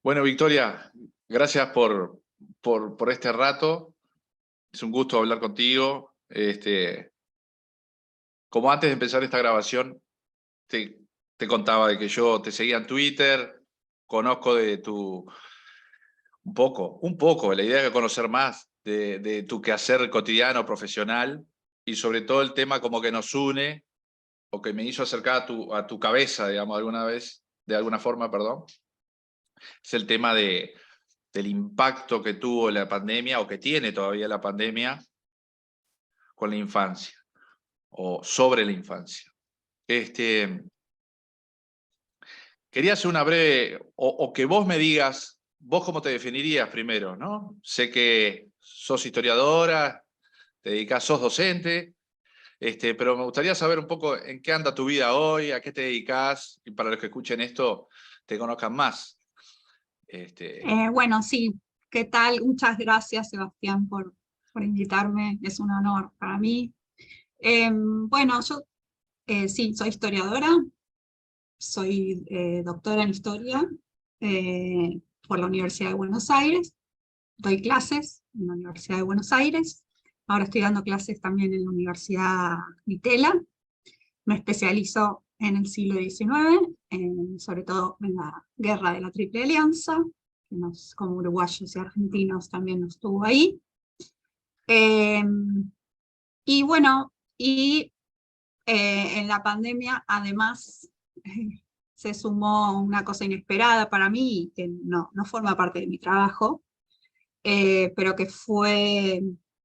Bueno, Victoria, gracias por este rato. Es un gusto hablar contigo. Como antes de empezar esta grabación, te contaba de que yo te seguía en Twitter, conozco de un poco, la idea de conocer más de tu quehacer cotidiano, profesional, y sobre todo el tema como que nos une, o que me hizo acercar a tu cabeza, digamos, de alguna forma, perdón, es el tema del impacto que tuvo la pandemia, o que tiene todavía la pandemia, con la infancia, o sobre la infancia. Quería hacer una breve, o que vos me digas, vos cómo te definirías primero, ¿no? Sé que sos historiadora, sos docente, pero me gustaría saber un poco en qué anda tu vida hoy, a qué te dedicás, y para los que escuchen esto, te conozcan más. Bueno, sí, ¿qué tal? Muchas gracias, Sebastián, por invitarme. Es un honor para mí. Bueno, yo sí, soy historiadora, soy doctora en historia por la Universidad de Buenos Aires. Doy clases en la Universidad de Buenos Aires. Ahora estoy dando clases también en la Universidad Itela. Me especializo en el siglo XIX, sobre todo en la guerra de la Triple Alianza, que como uruguayos y argentinos también nos tuvo ahí. Eh, y bueno, en la pandemia además se sumó una cosa inesperada para mí, que no forma parte de mi trabajo, pero que fue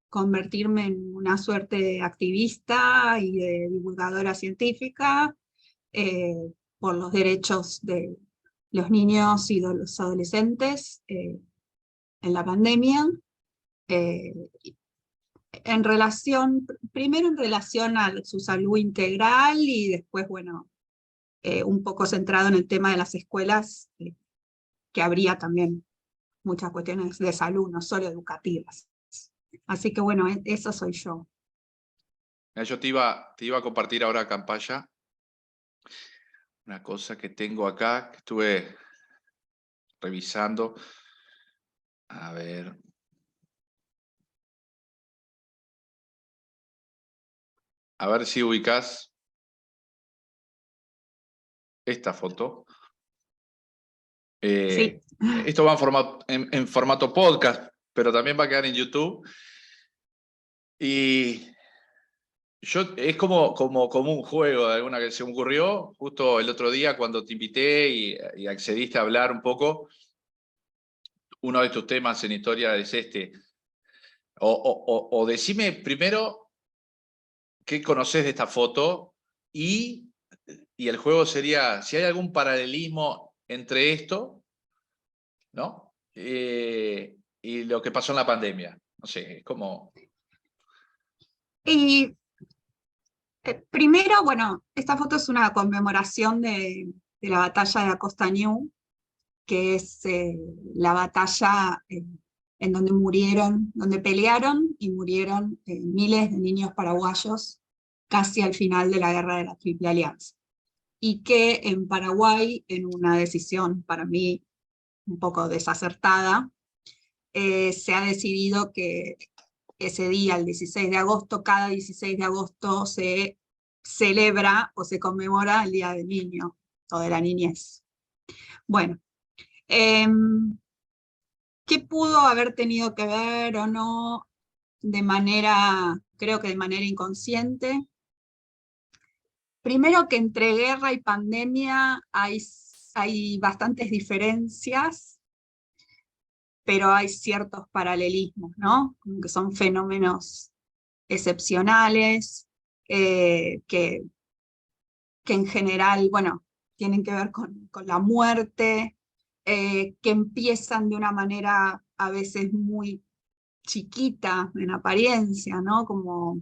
convertirme en una suerte de activista y de divulgadora científica eh, por los derechos de los niños y de los adolescentes en la pandemia, eh, primero en relación a su salud integral y después, bueno, un poco centrado en el tema de las escuelas, que habría también muchas cuestiones de salud, no solo educativas. Así que bueno, eso soy yo. Yo te iba a compartir ahora, Campaya, una cosa que tengo acá, que estuve revisando. A ver. A ver si ubicás esta foto. Sí. Esto va en formato podcast, pero también va a quedar en YouTube. Y es como un juego de alguna que se me ocurrió justo el otro día cuando te invité y accediste a hablar un poco. Uno de tus temas en historia es este. O decime primero qué conocés de esta foto, y el juego sería si hay algún paralelismo entre esto, ¿no? Y lo que pasó en la pandemia. No sé, es como... Y primero, bueno, esta foto es una conmemoración de la batalla de Acosta Ñu, que es la batalla en donde pelearon y murieron miles de niños paraguayos casi al final de la guerra de la Triple Alianza. Y que en Paraguay, en una decisión para mí un poco desacertada, se ha decidido que ese día, el 16 de agosto, cada 16 de agosto se celebra o se conmemora el Día del Niño o de la Niñez. Bueno, ¿qué pudo haber tenido que ver o no creo que de manera inconsciente? Primero que entre guerra y pandemia hay bastantes diferencias, pero hay ciertos paralelismos, ¿no? Como que son fenómenos excepcionales, que en general, bueno, tienen que ver con la muerte, que empiezan de una manera a veces muy chiquita en apariencia, ¿no? Como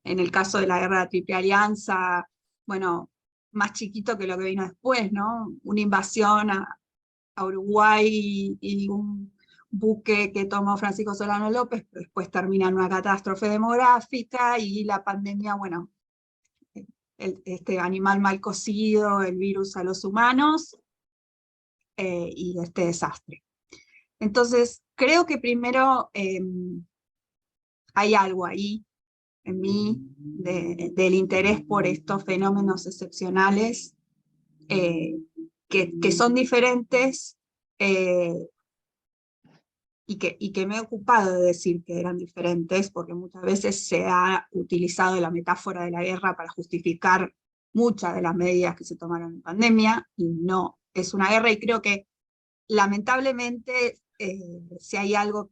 en el caso de la guerra de la Triple Alianza, bueno, más chiquito que lo que vino después, ¿no? Una invasión a Uruguay y un buque que tomó Francisco Solano López, pero después termina en una catástrofe demográfica, y la pandemia, bueno, este animal mal cocido, el virus a los humanos, y este desastre. Entonces, creo que primero hay algo ahí en mí del interés por estos fenómenos excepcionales que son diferentes y que me he ocupado de decir que eran diferentes, porque muchas veces se ha utilizado la metáfora de la guerra para justificar muchas de las medidas que se tomaron en pandemia, y no es una guerra, y creo que lamentablemente si hay algo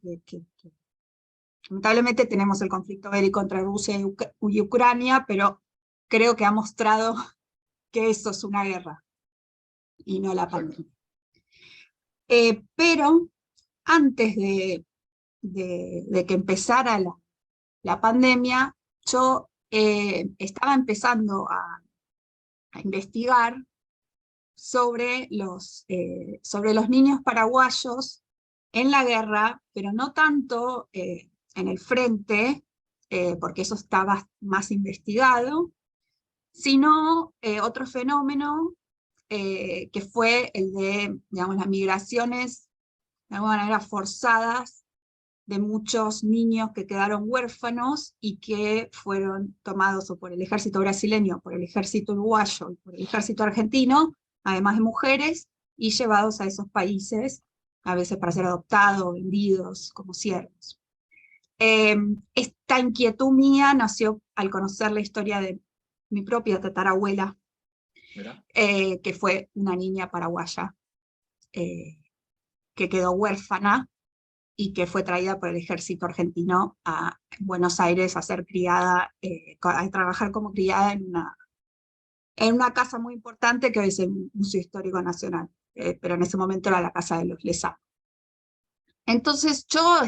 lamentablemente tenemos el conflicto bélico entre Rusia y Ucrania, pero creo que ha mostrado que eso es una guerra y no la pandemia. Pero antes de que empezara la pandemia, yo estaba empezando a investigar sobre los niños paraguayos en la guerra, pero no tanto en el frente, porque eso estaba más investigado, sino otro fenómeno que fue el de, digamos, las migraciones de alguna manera forzadas de muchos niños que quedaron huérfanos y que fueron tomados o por el ejército brasileño, por el ejército uruguayo y por el ejército argentino, además de mujeres, y llevados a esos países, a veces para ser adoptados, vendidos como siervos. Esta inquietud mía nació al conocer la historia de mi propia tatarabuela, que fue una niña paraguaya que quedó huérfana y que fue traída por el ejército argentino a Buenos Aires a ser criada, a trabajar como criada en una casa muy importante que hoy es el Museo Histórico Nacional, pero en ese momento era la casa de los Lezama. Entonces yo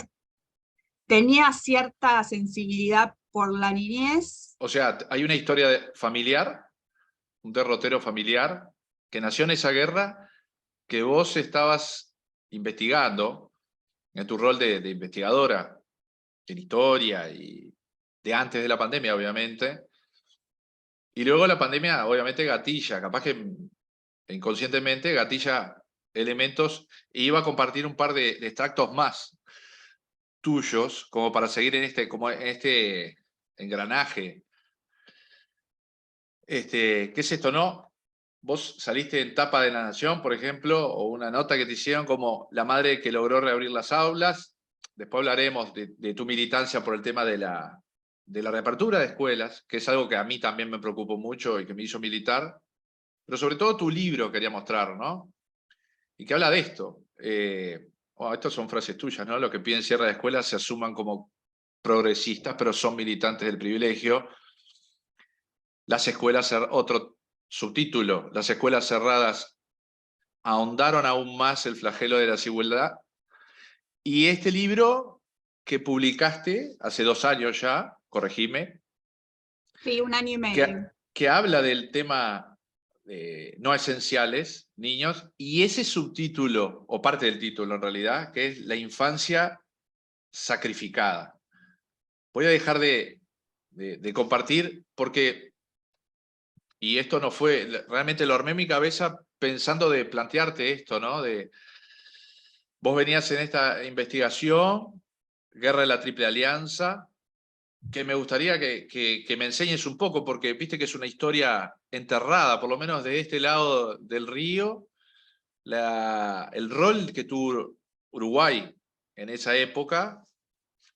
tenía cierta sensibilidad por la niñez. O sea, hay una historia familiar, un derrotero familiar, que nació en esa guerra, que vos estabas investigando, en tu rol de investigadora, en historia, y de antes de la pandemia, obviamente. Y luego la pandemia, obviamente, gatilla, capaz que inconscientemente gatilla elementos, e iba a compartir un par de extractos más tuyos, como para seguir en este engranaje. ¿Qué es esto, no? Vos saliste en Tapa de la Nación, por ejemplo, o una nota que te hicieron como la madre que logró reabrir las aulas. Después hablaremos de tu militancia por el tema de la reapertura de escuelas, que es algo que a mí también me preocupó mucho y que me hizo militar. Pero sobre todo tu libro quería mostrar, ¿no? Y que habla de esto. Estas son frases tuyas, ¿no? Los que piden cierre de escuelas se asuman como progresistas, pero son militantes del privilegio. Las escuelas, otro subtítulo, las escuelas cerradas ahondaron aún más el flagelo de la desigualdad. Y este libro que publicaste hace 2 años ya, corregime. Sí, 1 año y medio. Que habla del tema de no esenciales, niños, y ese subtítulo, o parte del título en realidad, que es la infancia sacrificada. Voy a dejar de compartir porque, y esto no fue, realmente lo armé en mi cabeza pensando de plantearte esto, ¿no? Vos venías en esta investigación, Guerra de la Triple Alianza, que me gustaría que me enseñes un poco, porque viste que es una historia enterrada, por lo menos de este lado del río, el rol que tuvo Uruguay en esa época.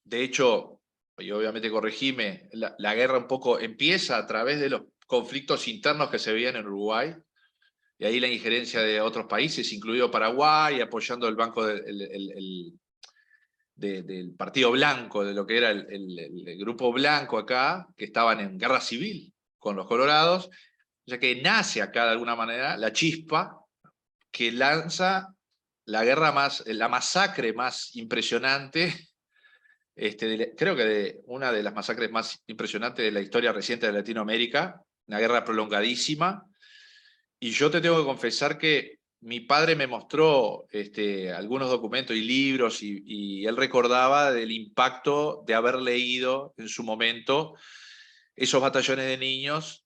De hecho, y obviamente corregime, la guerra un poco empieza a través de los conflictos internos que se veían en Uruguay, y ahí la injerencia de otros países, incluido Paraguay, apoyando el banco del Partido Blanco, de lo que era el grupo blanco acá, que estaban en guerra civil con los colorados, o sea que nace acá de alguna manera la chispa que lanza la guerra la masacre más impresionante, creo que una de las masacres más impresionantes de la historia reciente de Latinoamérica, una guerra prolongadísima. Y yo te tengo que confesar que mi padre me mostró algunos documentos y libros y él recordaba del impacto de haber leído en su momento esos batallones de niños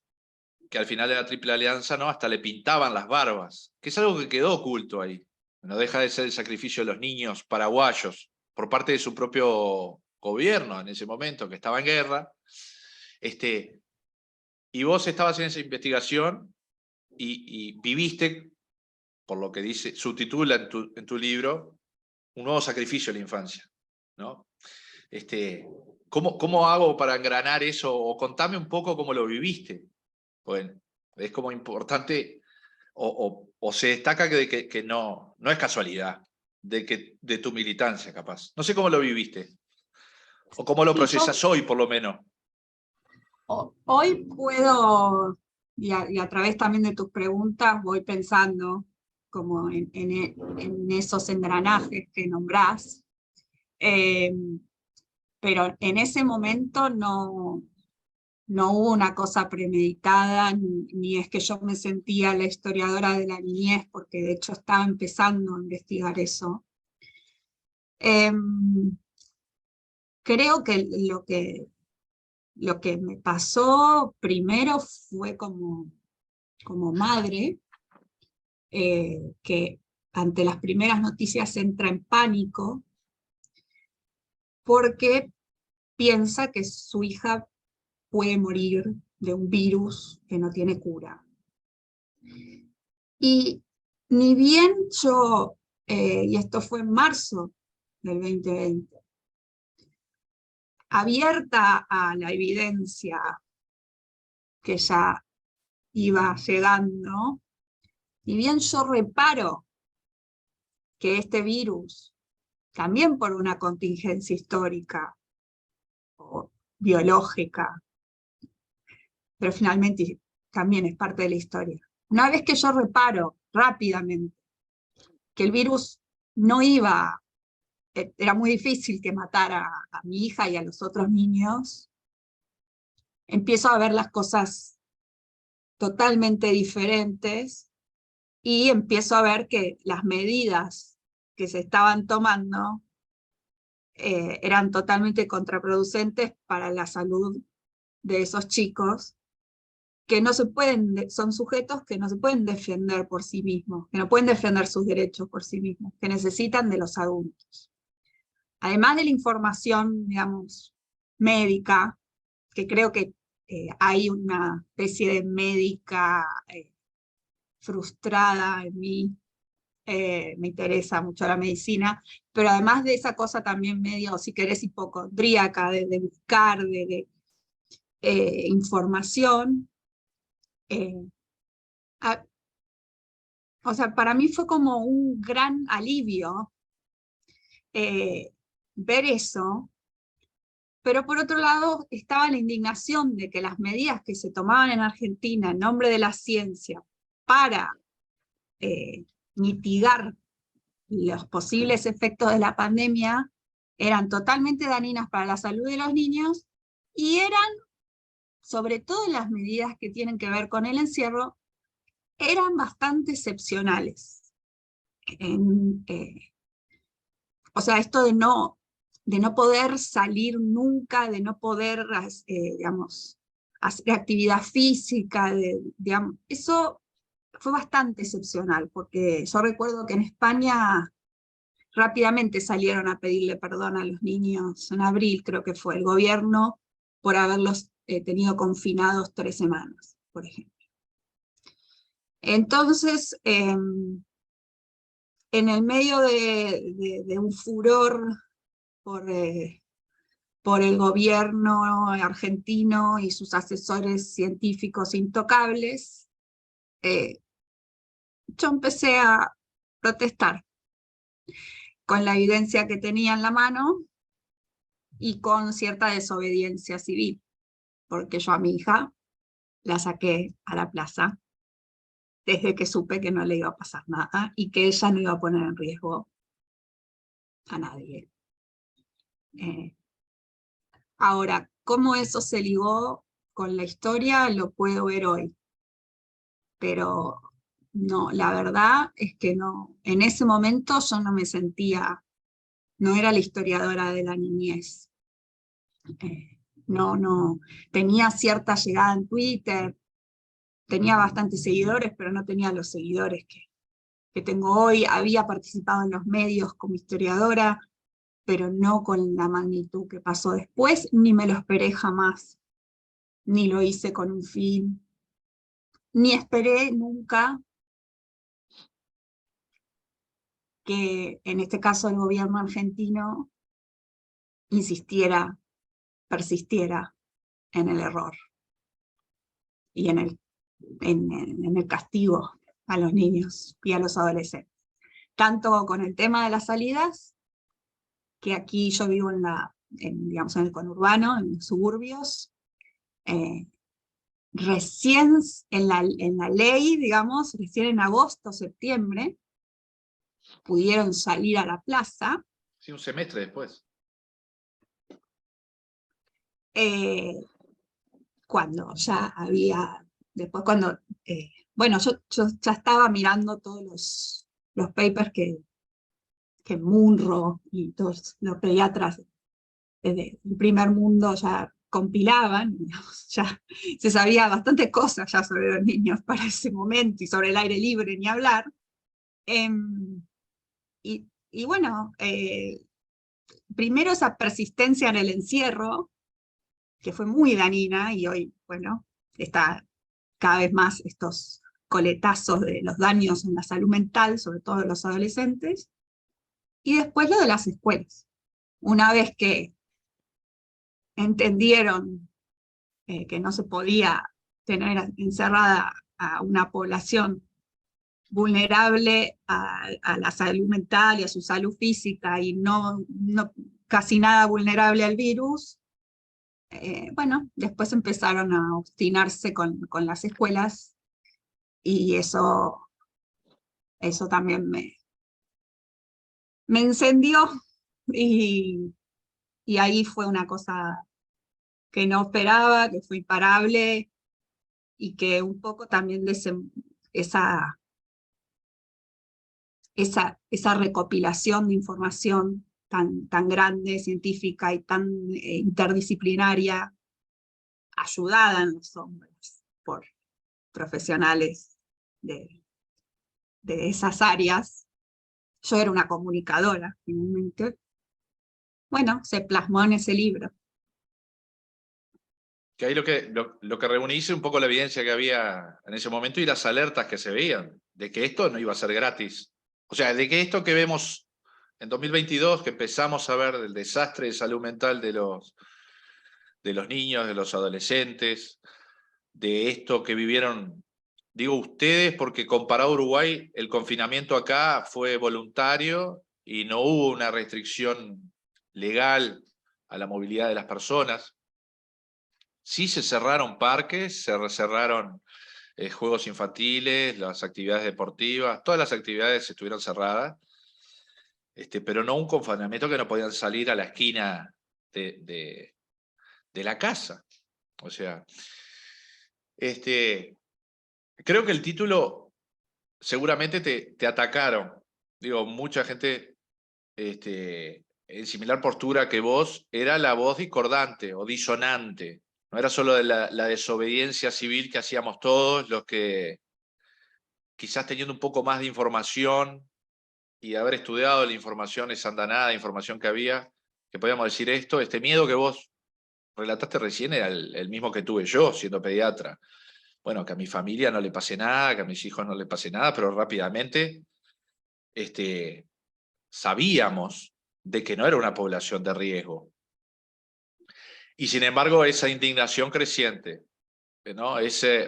que al final de la Triple Alianza, ¿no? Hasta le pintaban las barbas, que es algo que quedó oculto ahí. no deja de ser el sacrificio de los niños paraguayos por parte de su propio gobierno en ese momento, que estaba en guerra. Y vos estabas en esa investigación y viviste, por lo que dice, subtitula en tu libro, un nuevo sacrificio de la infancia, ¿no? ¿Cómo hago para engranar eso? O contame un poco cómo lo viviste. Bueno, es como importante, o se destaca que no es casualidad de tu militancia, capaz. No sé cómo lo viviste, o cómo lo Sí, procesas hoy, por lo menos. hoy puedo, y a través también de tus preguntas, voy pensando como en esos engranajes que nombrás, pero en ese momento no hubo una cosa premeditada, ni es que yo me sentía la historiadora de la niñez, porque de hecho estaba empezando a investigar eso. Creo que lo que me pasó primero fue como madre, que ante las primeras noticias entra en pánico, porque piensa que su hija puede morir de un virus que no tiene cura. Y ni bien yo, y esto fue en marzo del 2020, abierta a la evidencia que ya iba llegando, ni bien yo reparo que este virus, también por una contingencia histórica o biológica, pero finalmente también es parte de la historia. Una vez que yo reparo rápidamente que el virus no iba, era muy difícil que matara a mi hija y a los otros niños, empiezo a ver las cosas totalmente diferentes y empiezo a ver que las medidas que se estaban tomando eran totalmente contraproducentes para la salud de esos chicos, que no se pueden, son sujetos que no se pueden defender por sí mismos, que no pueden defender sus derechos por sí mismos, que necesitan de los adultos. Además de la información, digamos, médica, que creo que hay una especie de médica frustrada en mí, me interesa mucho la medicina, pero además de esa cosa también medio, si querés, hipocondríaca, de buscar, información, o sea, para mí fue como un gran alivio ver eso, pero por otro lado estaba la indignación de que las medidas que se tomaban en Argentina en nombre de la ciencia para mitigar los posibles efectos de la pandemia eran totalmente dañinas para la salud de los niños y eran, sobre todo las medidas que tienen que ver con el encierro, eran bastante excepcionales. O sea, esto de no poder salir nunca, de no poder, digamos, hacer actividad física, digamos, eso fue bastante excepcional, porque yo recuerdo que en España rápidamente salieron a pedirle perdón a los niños, en abril creo que fue, el gobierno, por haberlos tenido confinados 3 semanas, por ejemplo. Entonces, en el medio de un furor por el gobierno argentino y sus asesores científicos intocables, yo empecé a protestar con la evidencia que tenía en la mano y con cierta desobediencia civil, porque yo a mi hija la saqué a la plaza desde que supe que no le iba a pasar nada y que ella no iba a poner en riesgo a nadie. Ahora, cómo eso se ligó con la historia lo puedo ver hoy, pero no, la verdad es que no, en ese momento yo no me sentía, no era la historiadora de la niñez. No, tenía cierta llegada en Twitter, tenía bastantes seguidores, pero no tenía los seguidores que que tengo hoy. Había participado en los medios como historiadora, pero no con la magnitud que pasó después, ni me lo esperé jamás, ni lo hice con un fin, ni esperé nunca que en este caso el gobierno argentino insistiera, persistiera en el error y en el castigo a los niños y a los adolescentes. Tanto con el tema de las salidas, que aquí yo vivo digamos, en el conurbano, en los suburbios, recién en la ley, digamos, recién en agosto, septiembre, pudieron salir a la plaza. Sí, un semestre después. Cuando ya había, después cuando, bueno, yo ya estaba mirando todos los papers que Munro y todos los pediatras del primer mundo ya compilaban, digamos, ya se sabía bastante cosas ya sobre los niños para ese momento, y sobre el aire libre ni hablar. Y bueno, primero esa persistencia en el encierro, que fue muy dañina, y hoy, bueno, está cada vez más estos coletazos de los daños en la salud mental, sobre todo de los adolescentes. Y después lo de las escuelas. Una vez que entendieron que no se podía tener encerrada a una población vulnerable a la salud mental y a su salud física, y no casi nada vulnerable al virus, bueno, después empezaron a obstinarse con las escuelas, y eso también me encendió, y ahí fue una cosa que no esperaba, que fue imparable, y que un poco también esa recopilación de información tan grande, científica y tan interdisciplinaria, ayudada en los hombres por profesionales de esas áreas. Yo era una comunicadora, finalmente. Bueno, se plasmó en ese libro. Que ahí lo que reunís es un poco la evidencia que había en ese momento y las alertas que se veían, de que esto no iba a ser gratis. O sea, de que esto que vemos en 2022, que empezamos a ver el desastre de salud mental de los niños, de los adolescentes, de esto que vivieron, digo ustedes, porque comparado a Uruguay, el confinamiento acá fue voluntario y no hubo una restricción legal a la movilidad de las personas. Sí se cerraron parques, se cerraron juegos infantiles, las actividades deportivas, todas las actividades estuvieron cerradas, pero no un confinamiento que no podían salir a la esquina de la casa. O sea, creo que el título seguramente te atacaron. Digo, mucha gente en similar postura que vos, era la voz discordante o disonante. No era solo de la desobediencia civil que hacíamos todos, los que quizás teniendo un poco más de información y haber estudiado la información, esa andanada de información que había, que podíamos decir esto, este miedo que vos relataste recién era el mismo que tuve yo siendo pediatra. Bueno, que a mi familia no le pase nada, que a mis hijos no le pase nada, pero rápidamente sabíamos de que no era una población de riesgo. Y sin embargo, esa indignación creciente, ¿no?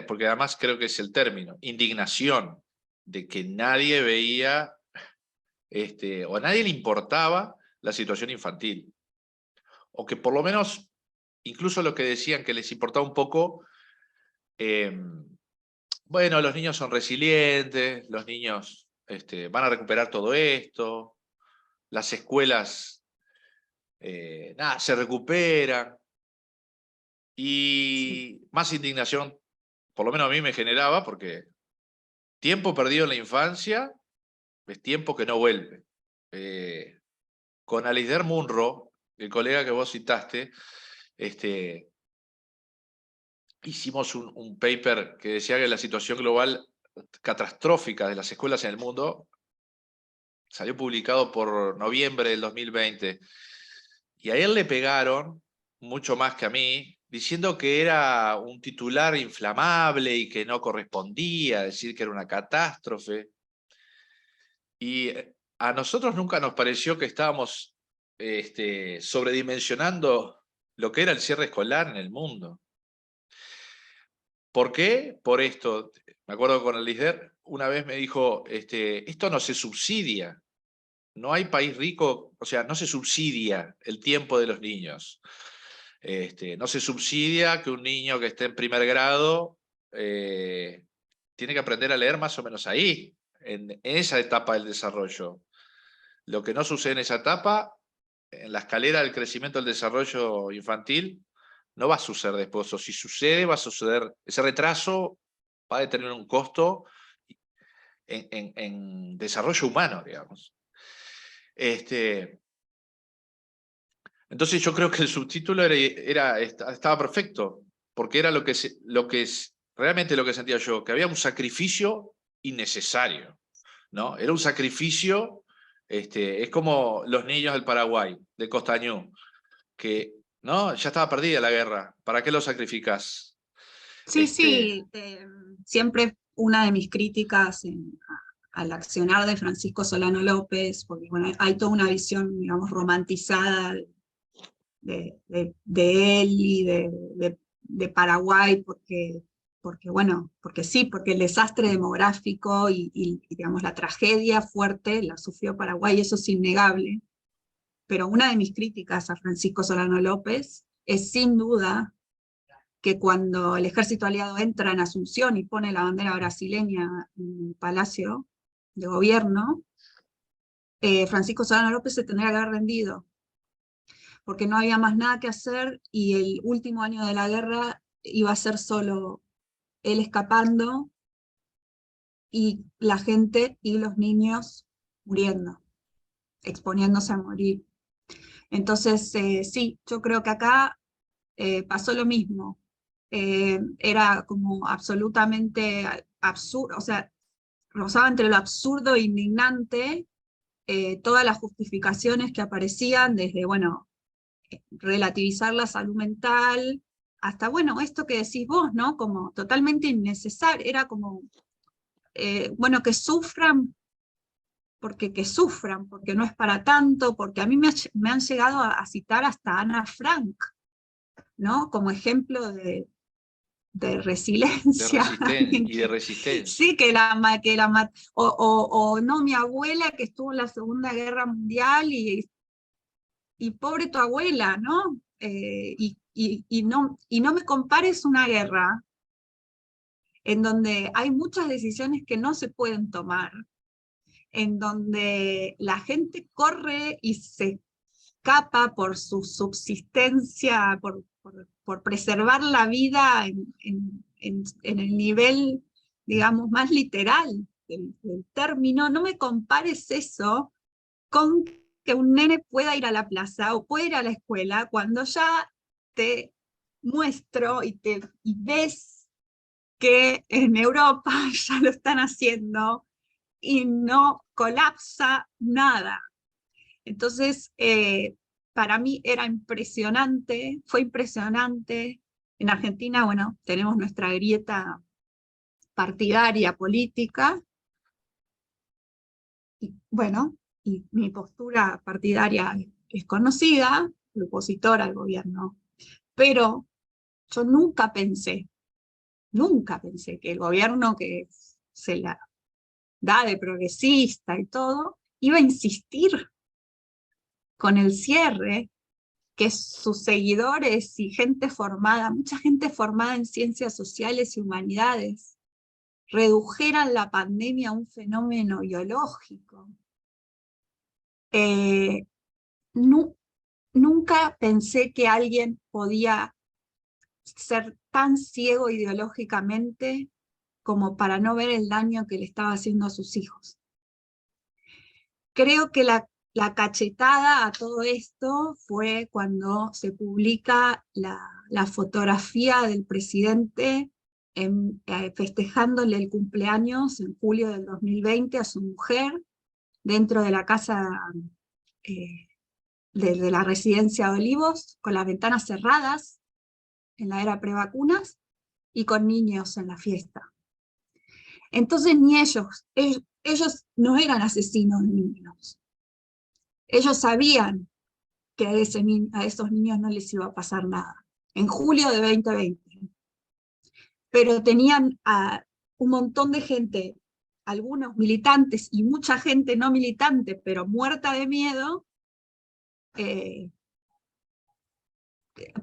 Porque además creo que es el término, indignación, de que nadie veía, o a nadie le importaba la situación infantil. O que por lo menos, incluso los que decían que les importaba un poco, bueno, los niños son resilientes, los niños van a recuperar todo esto, las escuelas, nada, se recuperan. Y más indignación, por lo menos a mí me generaba, porque tiempo perdido en la infancia es tiempo que no vuelve. Con Alisder Munro, el colega que vos citaste, hicimos un paper que decía que la situación global catastrófica de las escuelas en el mundo salió publicado por noviembre del 2020, y a él le pegaron, mucho más que a mí, diciendo que era un titular inflamable y que no correspondía, decir que era una catástrofe. Y a nosotros nunca nos pareció que estábamos sobredimensionando lo que era el cierre escolar en el mundo. ¿Por qué? Por esto. Me acuerdo con el líder, una vez me dijo, esto no se subsidia. No hay país rico, o sea, no se subsidia el tiempo de los niños. No se subsidia que un niño que esté en primer grado tiene que aprender a leer más o menos ahí, en esa etapa del desarrollo. Lo que no sucede en esa etapa, en la escalera del crecimiento del desarrollo infantil, no va a suceder después, o si sucede, va a suceder, ese retraso va a tener un costo en desarrollo humano, digamos. Entonces yo creo que el subtítulo estaba perfecto, porque era realmente lo que sentía yo, que había un sacrificio innecesario, ¿no? Era un sacrificio, es como los niños del Paraguay, de Costañú, que ¿no? Ya estaba perdida la guerra, ¿para qué lo sacrificás? Sí, sí, siempre una de mis críticas al accionar de Francisco Solano López, porque bueno, hay toda una visión, digamos, romantizada de él y de Paraguay, porque sí, porque el desastre demográfico y, digamos, la tragedia fuerte la sufrió Paraguay, eso es innegable. Pero una de mis críticas a Francisco Solano López es sin duda que cuando el ejército aliado entra en Asunción y pone la bandera brasileña en el Palacio de Gobierno, Francisco Solano López se tendría que haber rendido, porque no había más nada que hacer y el último año de la guerra iba a ser solo él escapando y la gente y los niños muriendo, exponiéndose a morir. Entonces, sí, yo creo que acá pasó lo mismo. Era como absolutamente absurdo, o sea, rozaba entre lo absurdo e indignante todas las justificaciones que aparecían, desde, bueno, relativizar la salud mental, hasta, bueno, esto que decís vos, ¿no? Como totalmente innecesario, era como, bueno, que sufran porque no es para tanto, porque a mí me han llegado a citar hasta Ana Frank, ¿no? Como ejemplo de resiliencia. Y de resistencia. Sí, o no, mi abuela que estuvo en la Segunda Guerra Mundial y pobre tu abuela, ¿no? Y no me compares una guerra en donde hay muchas decisiones que no se pueden tomar, en donde la gente corre y se escapa por su subsistencia, por preservar la vida en el nivel, digamos, más literal del término. No me compares eso con que un nene pueda ir a la plaza o pueda ir a la escuela cuando ya te muestro y ves que en Europa ya lo están haciendo y no colapsa nada. Entonces, para mí era impresionante, fue impresionante. En Argentina, bueno, tenemos nuestra grieta partidaria, política, y bueno, y mi postura partidaria es conocida, opositora al gobierno, pero yo nunca pensé que el gobierno que se la da de progresista y todo, iba a insistir con el cierre, que sus seguidores y gente formada, mucha gente formada en ciencias sociales y humanidades, redujeran la pandemia a un fenómeno biológico. Nunca pensé que alguien podía ser tan ciego ideológicamente como para no ver el daño que le estaba haciendo a sus hijos. Creo que la cachetada a todo esto fue cuando se publica la fotografía del presidente festejándole el cumpleaños en julio del 2020 a su mujer, dentro de la casa de la residencia de Olivos, con las ventanas cerradas en la era prevacunas y con niños en la fiesta. Entonces ni ellos no eran asesinos de niños. Ellos sabían que a esos niños no les iba a pasar nada, en julio de 2020. Pero tenían a un montón de gente, algunos militantes y mucha gente no militante, pero muerta de miedo,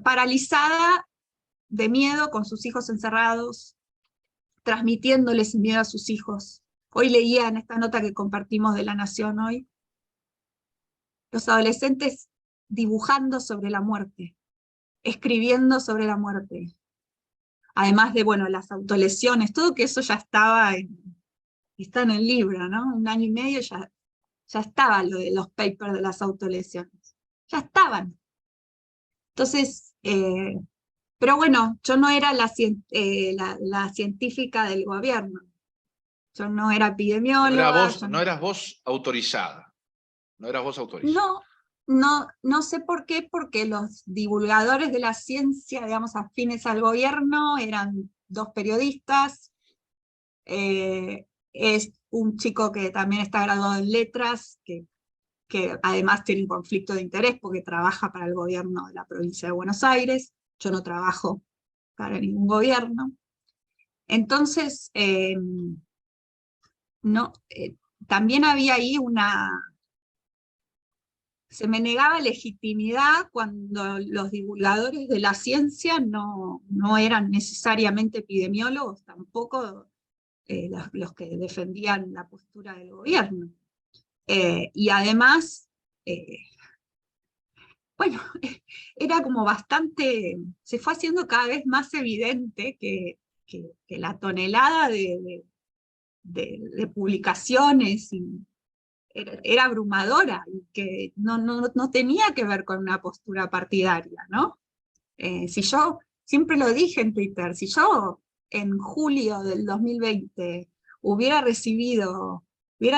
paralizada de miedo con sus hijos encerrados, transmitiéndoles miedo a sus hijos. Hoy leía en esta nota que compartimos de La Nación hoy, los adolescentes dibujando sobre la muerte, escribiendo sobre la muerte. Además de, bueno, las autolesiones, todo que eso ya está en el libro, ¿no? 1 año y medio ya estaba lo de los papers de las autolesiones. Ya estaban. Entonces, pero bueno, yo no era la científica del gobierno. Yo no era epidemióloga. No eras vos autorizada. No eras vos autorizada. No sé por qué, porque los divulgadores de la ciencia, digamos, afines al gobierno, eran 2 periodistas. Es un chico que también está graduado en letras, que además tiene un conflicto de interés porque trabaja para el gobierno de la provincia de Buenos Aires. Yo no trabajo para ningún gobierno. Entonces, también había ahí se me negaba legitimidad cuando los divulgadores de la ciencia no eran necesariamente epidemiólogos, tampoco los que defendían la postura del gobierno. Y además, bueno, era como bastante, se fue haciendo cada vez más evidente que la tonelada de publicaciones era abrumadora, y que no tenía que ver con una postura partidaria, ¿no? Si yo, siempre lo dije en Twitter, si yo en julio del 2020 hubiera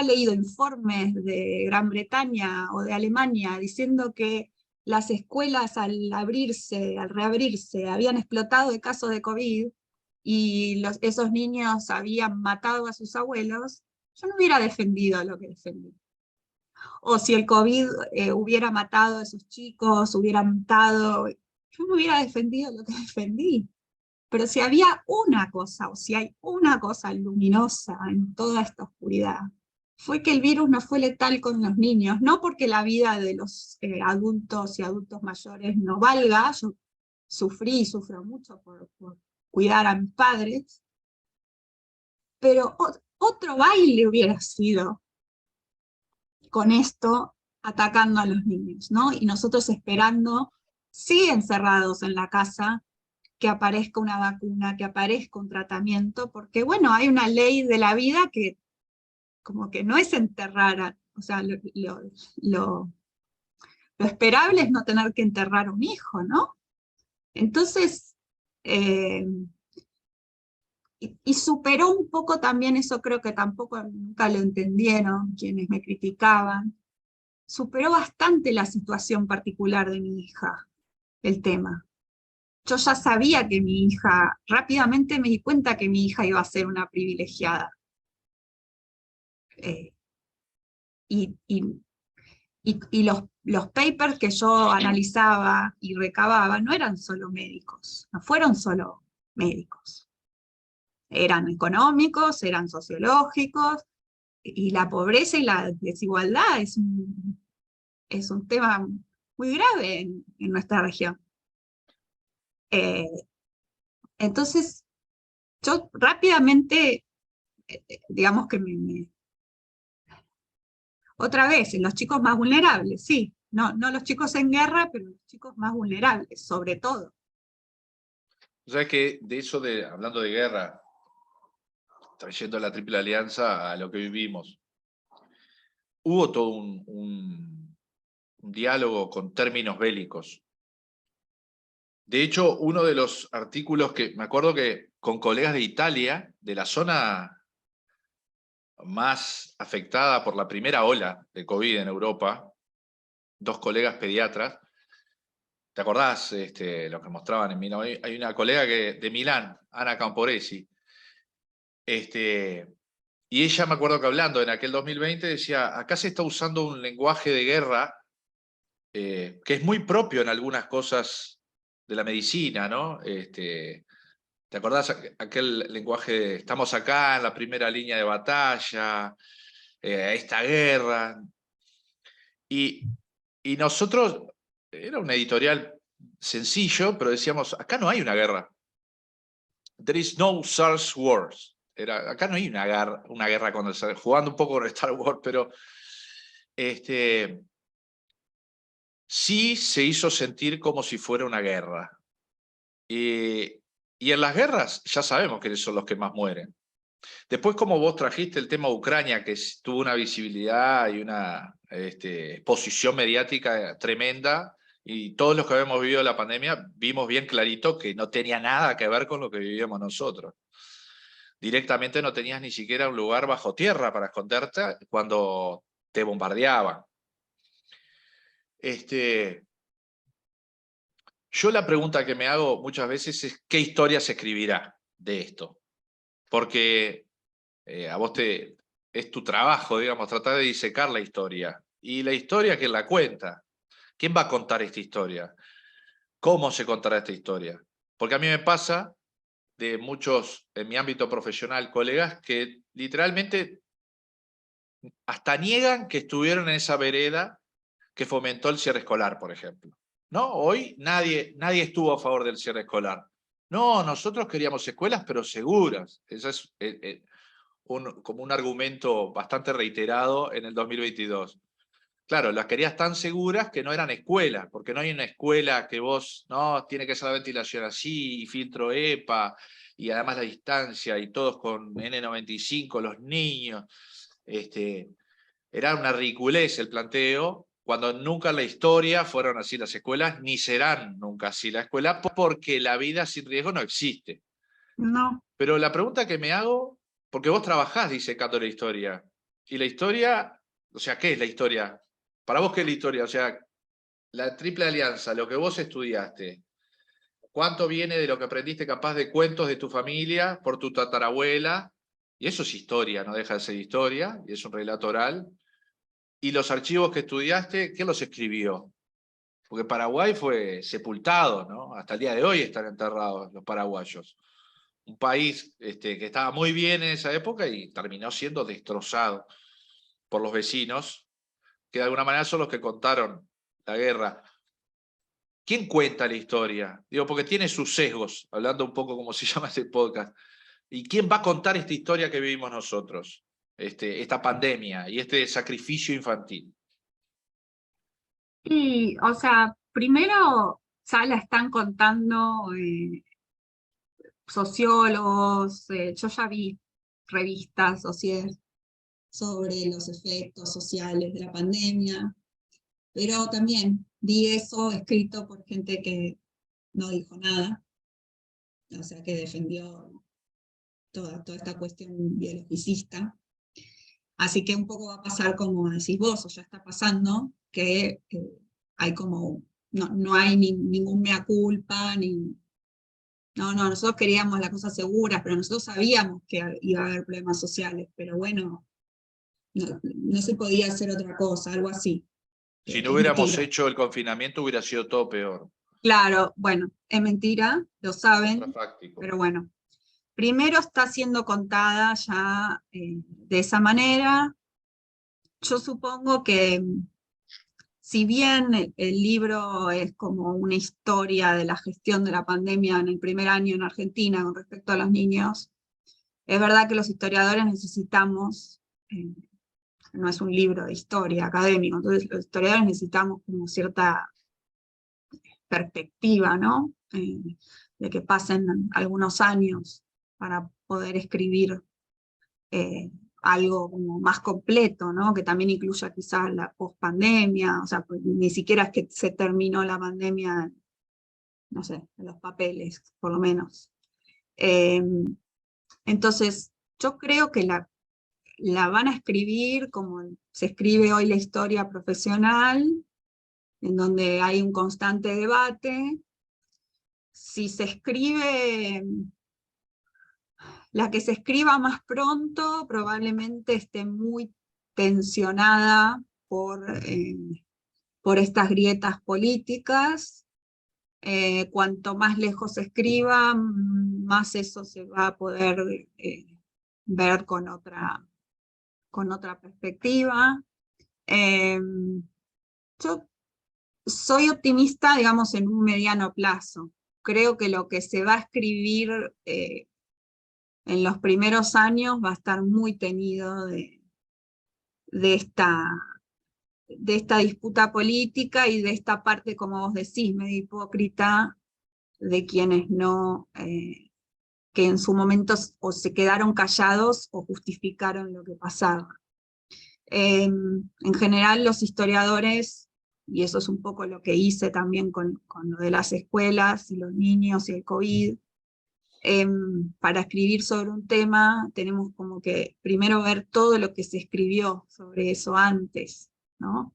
leído informes de Gran Bretaña o de Alemania diciendo que las escuelas al reabrirse, habían explotado de casos de COVID y esos niños habían matado a sus abuelos, yo no hubiera defendido lo que defendí. O si el COVID hubiera matado a esos chicos, hubiera matado, yo no hubiera defendido lo que defendí. Pero si había una cosa, o si hay una cosa luminosa en toda esta oscuridad, fue que el virus no fue letal con los niños, no porque la vida de los adultos y adultos mayores no valga. Yo sufrí y sufro mucho por cuidar a mis padres, pero otro baile hubiera sido con esto atacando a los niños, ¿no? Y nosotros esperando, sí, encerrados en la casa, que aparezca una vacuna, que aparezca un tratamiento, porque bueno, hay una ley de la vida que como que no es enterrar, o sea, lo esperable es no tener que enterrar a un hijo, ¿no? Entonces, y superó un poco también, eso creo que tampoco nunca lo entendieron quienes me criticaban, superó bastante la situación particular de mi hija, el tema. Yo ya sabía que mi hija, rápidamente me di cuenta que mi hija iba a ser una privilegiada. Y los papers que yo analizaba y recababa no eran solo médicos, no fueron solo médicos. Eran económicos, eran sociológicos, y la pobreza y la desigualdad es un tema muy grave en nuestra región. Entonces, yo rápidamente, digamos que otra vez, en los chicos más vulnerables, sí, no los chicos en guerra, pero los chicos más vulnerables, sobre todo. O sea, que de eso, hablando de guerra, trayendo la Triple Alianza a lo que vivimos, hubo todo un diálogo con términos bélicos. De hecho, uno de los artículos que me acuerdo que con colegas de Italia, de la zona más afectada por la primera ola de COVID en Europa, 2 colegas pediatras. ¿Te acordás lo que mostraban en Milán? Hay una colega de Milán, Ana Camporesi, y ella, me acuerdo que hablando en aquel 2020, decía, acá se está usando un lenguaje de guerra que es muy propio en algunas cosas de la medicina, ¿no? ¿Te acordás aquel lenguaje de estamos acá en la primera línea de batalla, esta guerra? Y nosotros, era un editorial sencillo, pero decíamos, acá no hay una guerra. There is no SARS wars. Acá no hay una guerra jugando un poco con Star Wars, pero sí se hizo sentir como si fuera una guerra. Y en las guerras ya sabemos que son los que más mueren. Después, como vos trajiste el tema de Ucrania, que tuvo una visibilidad y una exposición mediática tremenda, y todos los que habíamos vivido la pandemia vimos bien clarito que no tenía nada que ver con lo que vivíamos nosotros. Directamente no tenías ni siquiera un lugar bajo tierra para esconderte cuando te bombardeaban. Yo la pregunta que me hago muchas veces es ¿qué historia se escribirá de esto? Porque a vos es tu trabajo, digamos, tratar de disecar la historia. Y la historia, ¿quién la cuenta? ¿Quién va a contar esta historia? ¿Cómo se contará esta historia? Porque a mí me pasa de muchos, en mi ámbito profesional, colegas que literalmente hasta niegan que estuvieron en esa vereda que fomentó el cierre escolar, por ejemplo. ¿No? Hoy nadie estuvo a favor del cierre escolar. No, nosotros queríamos escuelas, pero seguras. Ese es como un argumento bastante reiterado en el 2022. Claro, las querías tan seguras que no eran escuelas, porque no hay una escuela que vos, no, tiene que ser la ventilación así, y filtro EPA, y además la distancia, y todos con N95, los niños. Era una ridiculez el planteo, cuando nunca en la historia fueron así las escuelas, ni serán nunca así la escuela, porque la vida sin riesgo no existe. No. Pero la pregunta que me hago, porque vos trabajás disecando la historia, y la historia, o sea, ¿qué es la historia? Para vos, ¿qué es la historia? O sea, la Triple Alianza, lo que vos estudiaste, ¿cuánto viene de lo que aprendiste capaz de cuentos de tu familia, por tu tatarabuela? Y eso es historia, no deja de ser historia, y es un relato oral. Y los archivos que estudiaste, ¿quién los escribió? Porque Paraguay fue sepultado, ¿no? Hasta el día de hoy están enterrados los paraguayos. Un país que estaba muy bien en esa época y terminó siendo destrozado por los vecinos, que de alguna manera son los que contaron la guerra. ¿Quién cuenta la historia? Digo, porque tiene sus sesgos, hablando un poco como se llama este podcast. ¿Y quién va a contar esta historia que vivimos nosotros? Esta pandemia y este sacrificio infantil. Y, o sea, primero ya la están contando sociólogos, yo ya vi revistas sobre los efectos sociales de la pandemia, pero también vi eso escrito por gente que no dijo nada, o sea, que defendió toda esta cuestión biologicista. Así que un poco va a pasar como decís vos, o ya está pasando, que hay como, no hay ningún mea culpa, no, nosotros queríamos las cosas seguras, pero nosotros sabíamos que iba a haber problemas sociales, pero bueno, no se podía hacer otra cosa, algo así. Si no Es hubiéramos mentira. hecho el confinamiento, hubiera sido todo peor. Claro, bueno, es mentira, lo saben, Contrafáctico. pero bueno. Primero está siendo contada ya de esa manera. Yo supongo que si bien el libro es como una historia de la gestión de la pandemia en el primer año en Argentina con respecto a los niños, es verdad que los historiadores necesitamos, no es un libro de historia académico, entonces los historiadores necesitamos como cierta perspectiva, ¿no? De que pasen algunos años para poder escribir algo como más completo, ¿no? Que también incluya quizás la pospandemia, o sea, pues ni siquiera es que se terminó la pandemia, no sé, en los papeles, por lo menos. Entonces, yo creo que la van a escribir como se escribe hoy la historia profesional, en donde hay un constante debate. Si se escribe, la que se escriba más pronto probablemente esté muy tensionada por estas grietas políticas. Cuanto más lejos se escriba, más eso se va a poder ver con otra perspectiva. Yo soy optimista, digamos, en un mediano plazo. Creo que lo que se va a escribir en los primeros años va a estar muy teñido de esta disputa política y de esta parte, como vos decís, medio hipócrita, de quienes no, que en su momento o se quedaron callados o justificaron lo que pasaba. En general los historiadores, y eso es un poco lo que hice también con lo de las escuelas y los niños y el COVID, para escribir sobre un tema tenemos como que primero ver todo lo que se escribió sobre eso antes, ¿no?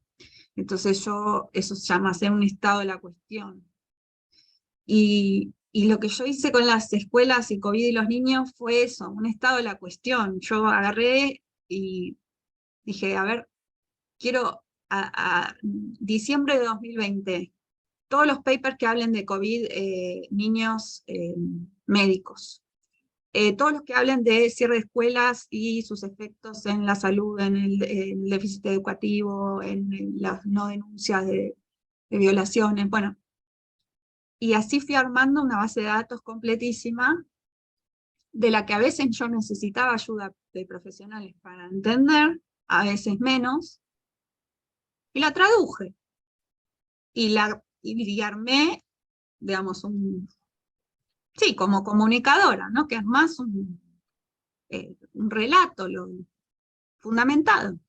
Entonces eso se llama hacer un estado de la cuestión. Y lo que yo hice con las escuelas y COVID y los niños fue eso, un estado de la cuestión. Yo agarré y dije, a ver, quiero a diciembre de 2020, todos los papers que hablen de COVID, niños médicos. Todos los que hablen de cierre de escuelas y sus efectos en la salud, en el déficit educativo, en las no denuncias de violaciones, bueno. Y así fui armando una base de datos completísima, de la que a veces yo necesitaba ayuda de profesionales para entender, a veces menos, y la traduje. Y armé, digamos, sí, como comunicadora, ¿no? Que es más un relato fundamentado.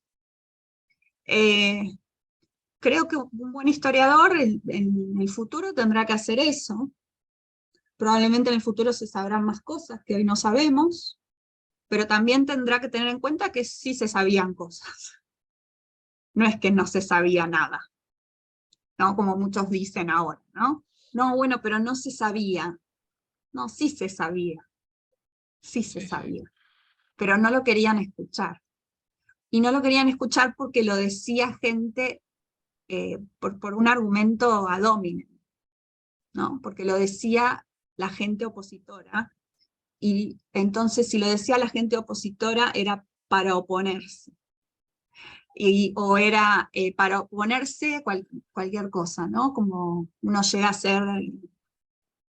Creo que un buen historiador en el futuro tendrá que hacer eso. Probablemente en el futuro se sabrán más cosas que hoy no sabemos, pero también tendrá que tener en cuenta que sí se sabían cosas. No es que no se sabía nada, ¿no? Como muchos dicen ahora, ¿no? No, bueno, pero no se sabía. No, sí se sabía. Sí se sabía. Pero no lo querían escuchar. Y no lo querían escuchar porque lo decía gente por un argumento ad hominem, ¿no? Porque lo decía la gente opositora, y entonces si lo decía la gente opositora era para oponerse. O era para oponerse a cualquier cosa, ¿no? Como uno llega a ser,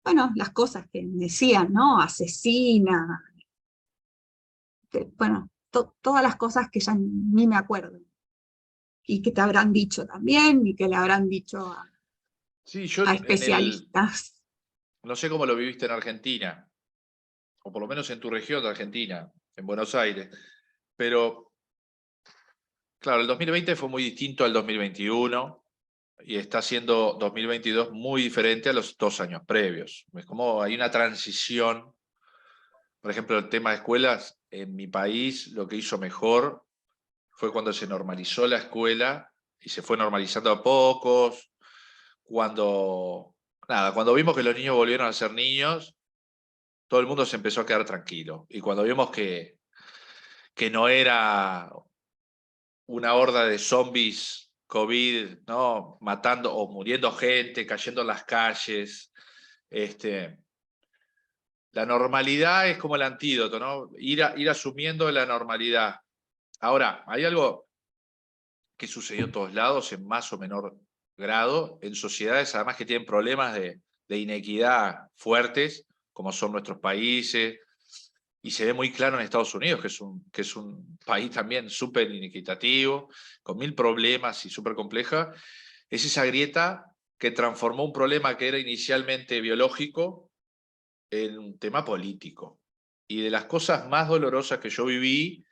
bueno, las cosas que decían, ¿no? Asesina, bueno, todas las cosas que ya ni me acuerdo. Y que te habrán dicho también, y que le habrán dicho Sí, yo a especialistas. no sé cómo lo viviste en Argentina, o por lo menos en tu región de Argentina, en Buenos Aires, pero claro, el 2020 fue muy distinto al 2021 y está siendo 2022 muy diferente a los 2 años previos. Es como hay una transición. Por ejemplo, el tema de escuelas, en mi país lo que hizo mejor fue cuando se normalizó la escuela y se fue normalizando a pocos, cuando vimos que los niños volvieron a ser niños, todo el mundo se empezó a quedar tranquilo. Y cuando vimos que no era una horda de zombies COVID, ¿no? Matando o muriendo gente, cayendo en las calles. La normalidad es como el antídoto, ¿no? Ir asumiendo la normalidad. Ahora, hay algo que sucedió en todos lados en más o menor grado, en sociedades además que tienen problemas de inequidad fuertes, como son nuestros países, y se ve muy claro en Estados Unidos, que es un país también súper inequitativo, con 1000 problemas y súper compleja. Es esa grieta que transformó un problema que era inicialmente biológico en un tema político. Y de las cosas más dolorosas que yo viví,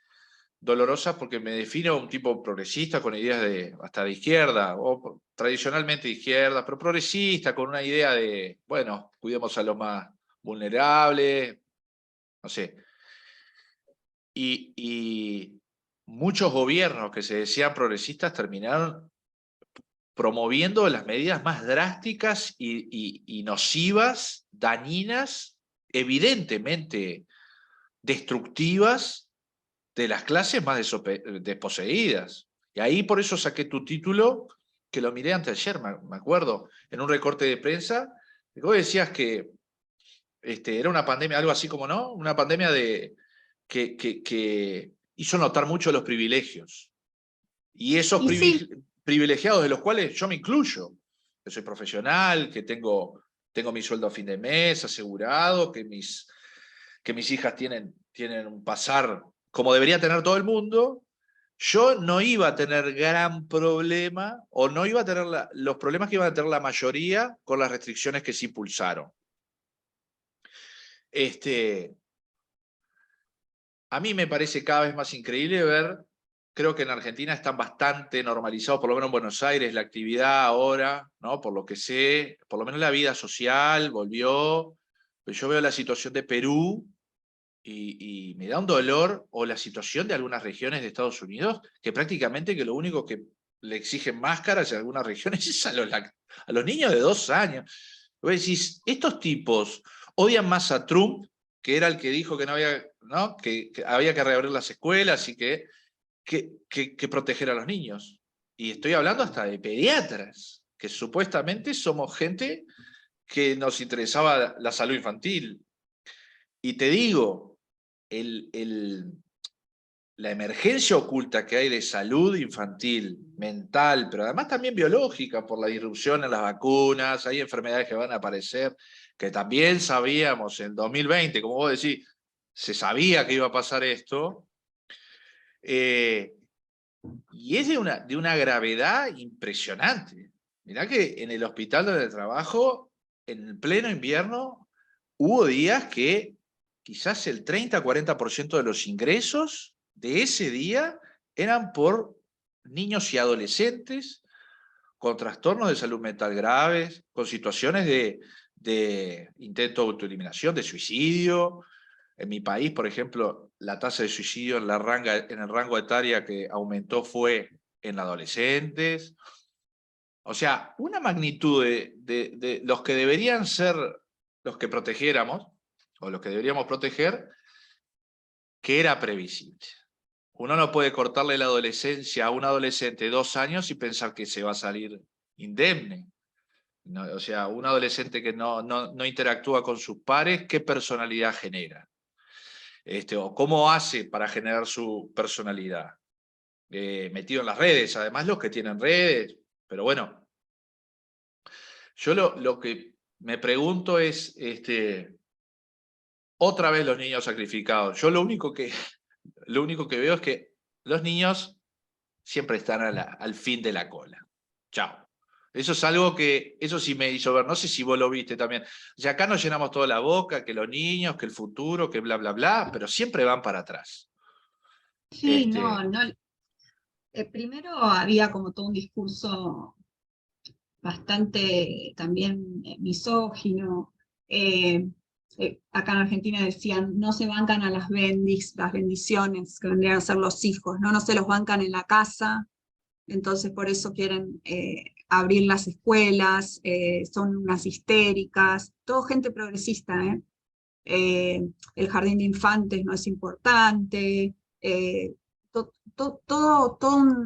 dolorosas porque me defino un tipo progresista con ideas hasta de izquierda, o tradicionalmente de izquierda, pero progresista, con una idea de, bueno, cuidemos a los más vulnerables, no sé. Y muchos gobiernos que se decían progresistas terminaron promoviendo las medidas más drásticas y nocivas, dañinas, evidentemente destructivas de las clases más desposeídas. Y ahí por eso saqué tu título, que lo miré antes de ayer, me acuerdo, en un recorte de prensa, que vos decías que era una pandemia, algo así como, ¿no? Una pandemia que hizo notar mucho los privilegios. Y esos Y sí, privilegiados, de los cuales yo me incluyo, que soy profesional, que tengo mi sueldo a fin de mes asegurado, que mis hijas tienen un pasar como debería tener todo el mundo, yo no iba a tener gran problema, o no iba a tener los problemas que iban a tener la mayoría con las restricciones que se impulsaron. A mí me parece cada vez más increíble ver, creo que en Argentina están bastante normalizados, por lo menos en Buenos Aires, la actividad ahora, ¿no? Por lo que sé, por lo menos la vida social volvió. Pero yo veo la situación de Perú y me da un dolor, o la situación de algunas regiones de Estados Unidos, que prácticamente que lo único que le exigen máscaras en algunas regiones es a los niños de 2 años. Vos decís, estos tipos odian más a Trump, que era el que dijo que no había, ¿no? Que había que reabrir las escuelas y que proteger a los niños. Y estoy hablando hasta de pediatras, que supuestamente somos gente que nos interesaba la salud infantil. Y te digo, la emergencia oculta que hay de salud infantil, mental, pero además también biológica, por la disrupción en las vacunas, hay enfermedades que van a aparecer, que también sabíamos en 2020, como vos decís, se sabía que iba a pasar esto, y es de una gravedad impresionante. Mirá que en el hospital donde trabajo, en el pleno invierno, hubo días que quizás el 30-40% de los ingresos de ese día eran por niños y adolescentes con trastornos de salud mental graves, con situaciones de intento de autoeliminación, de suicidio. En mi país, por ejemplo, la tasa de suicidio en el rango etario que aumentó fue en adolescentes. O sea, una magnitud de los que deberían ser los que protegiéramos, o los que deberíamos proteger, que era previsible. Uno no puede cortarle la adolescencia a un adolescente de 2 años y pensar que se va a salir indemne. No, o sea, un adolescente que no interactúa con sus pares, ¿qué personalidad genera? O cómo hace para generar su personalidad. Metido en las redes, además los que tienen redes, pero bueno, yo lo que me pregunto es, otra vez los niños sacrificados. Yo lo único que veo es que los niños siempre están al fin de la cola. Chao. Eso es algo que, eso sí me hizo ver, no sé si vos lo viste también. O sea, acá nos llenamos toda la boca, que los niños, que el futuro, que bla, bla, bla, pero siempre van para atrás. sí, no, no. Primero había como todo un discurso bastante también misógino. Acá en Argentina decían, no se bancan a las bendiciones, que vendrían a ser los hijos, no se los bancan en la casa, entonces por eso quieren abrir las escuelas, son unas histéricas, todo gente progresista, el jardín de infantes no es importante, todo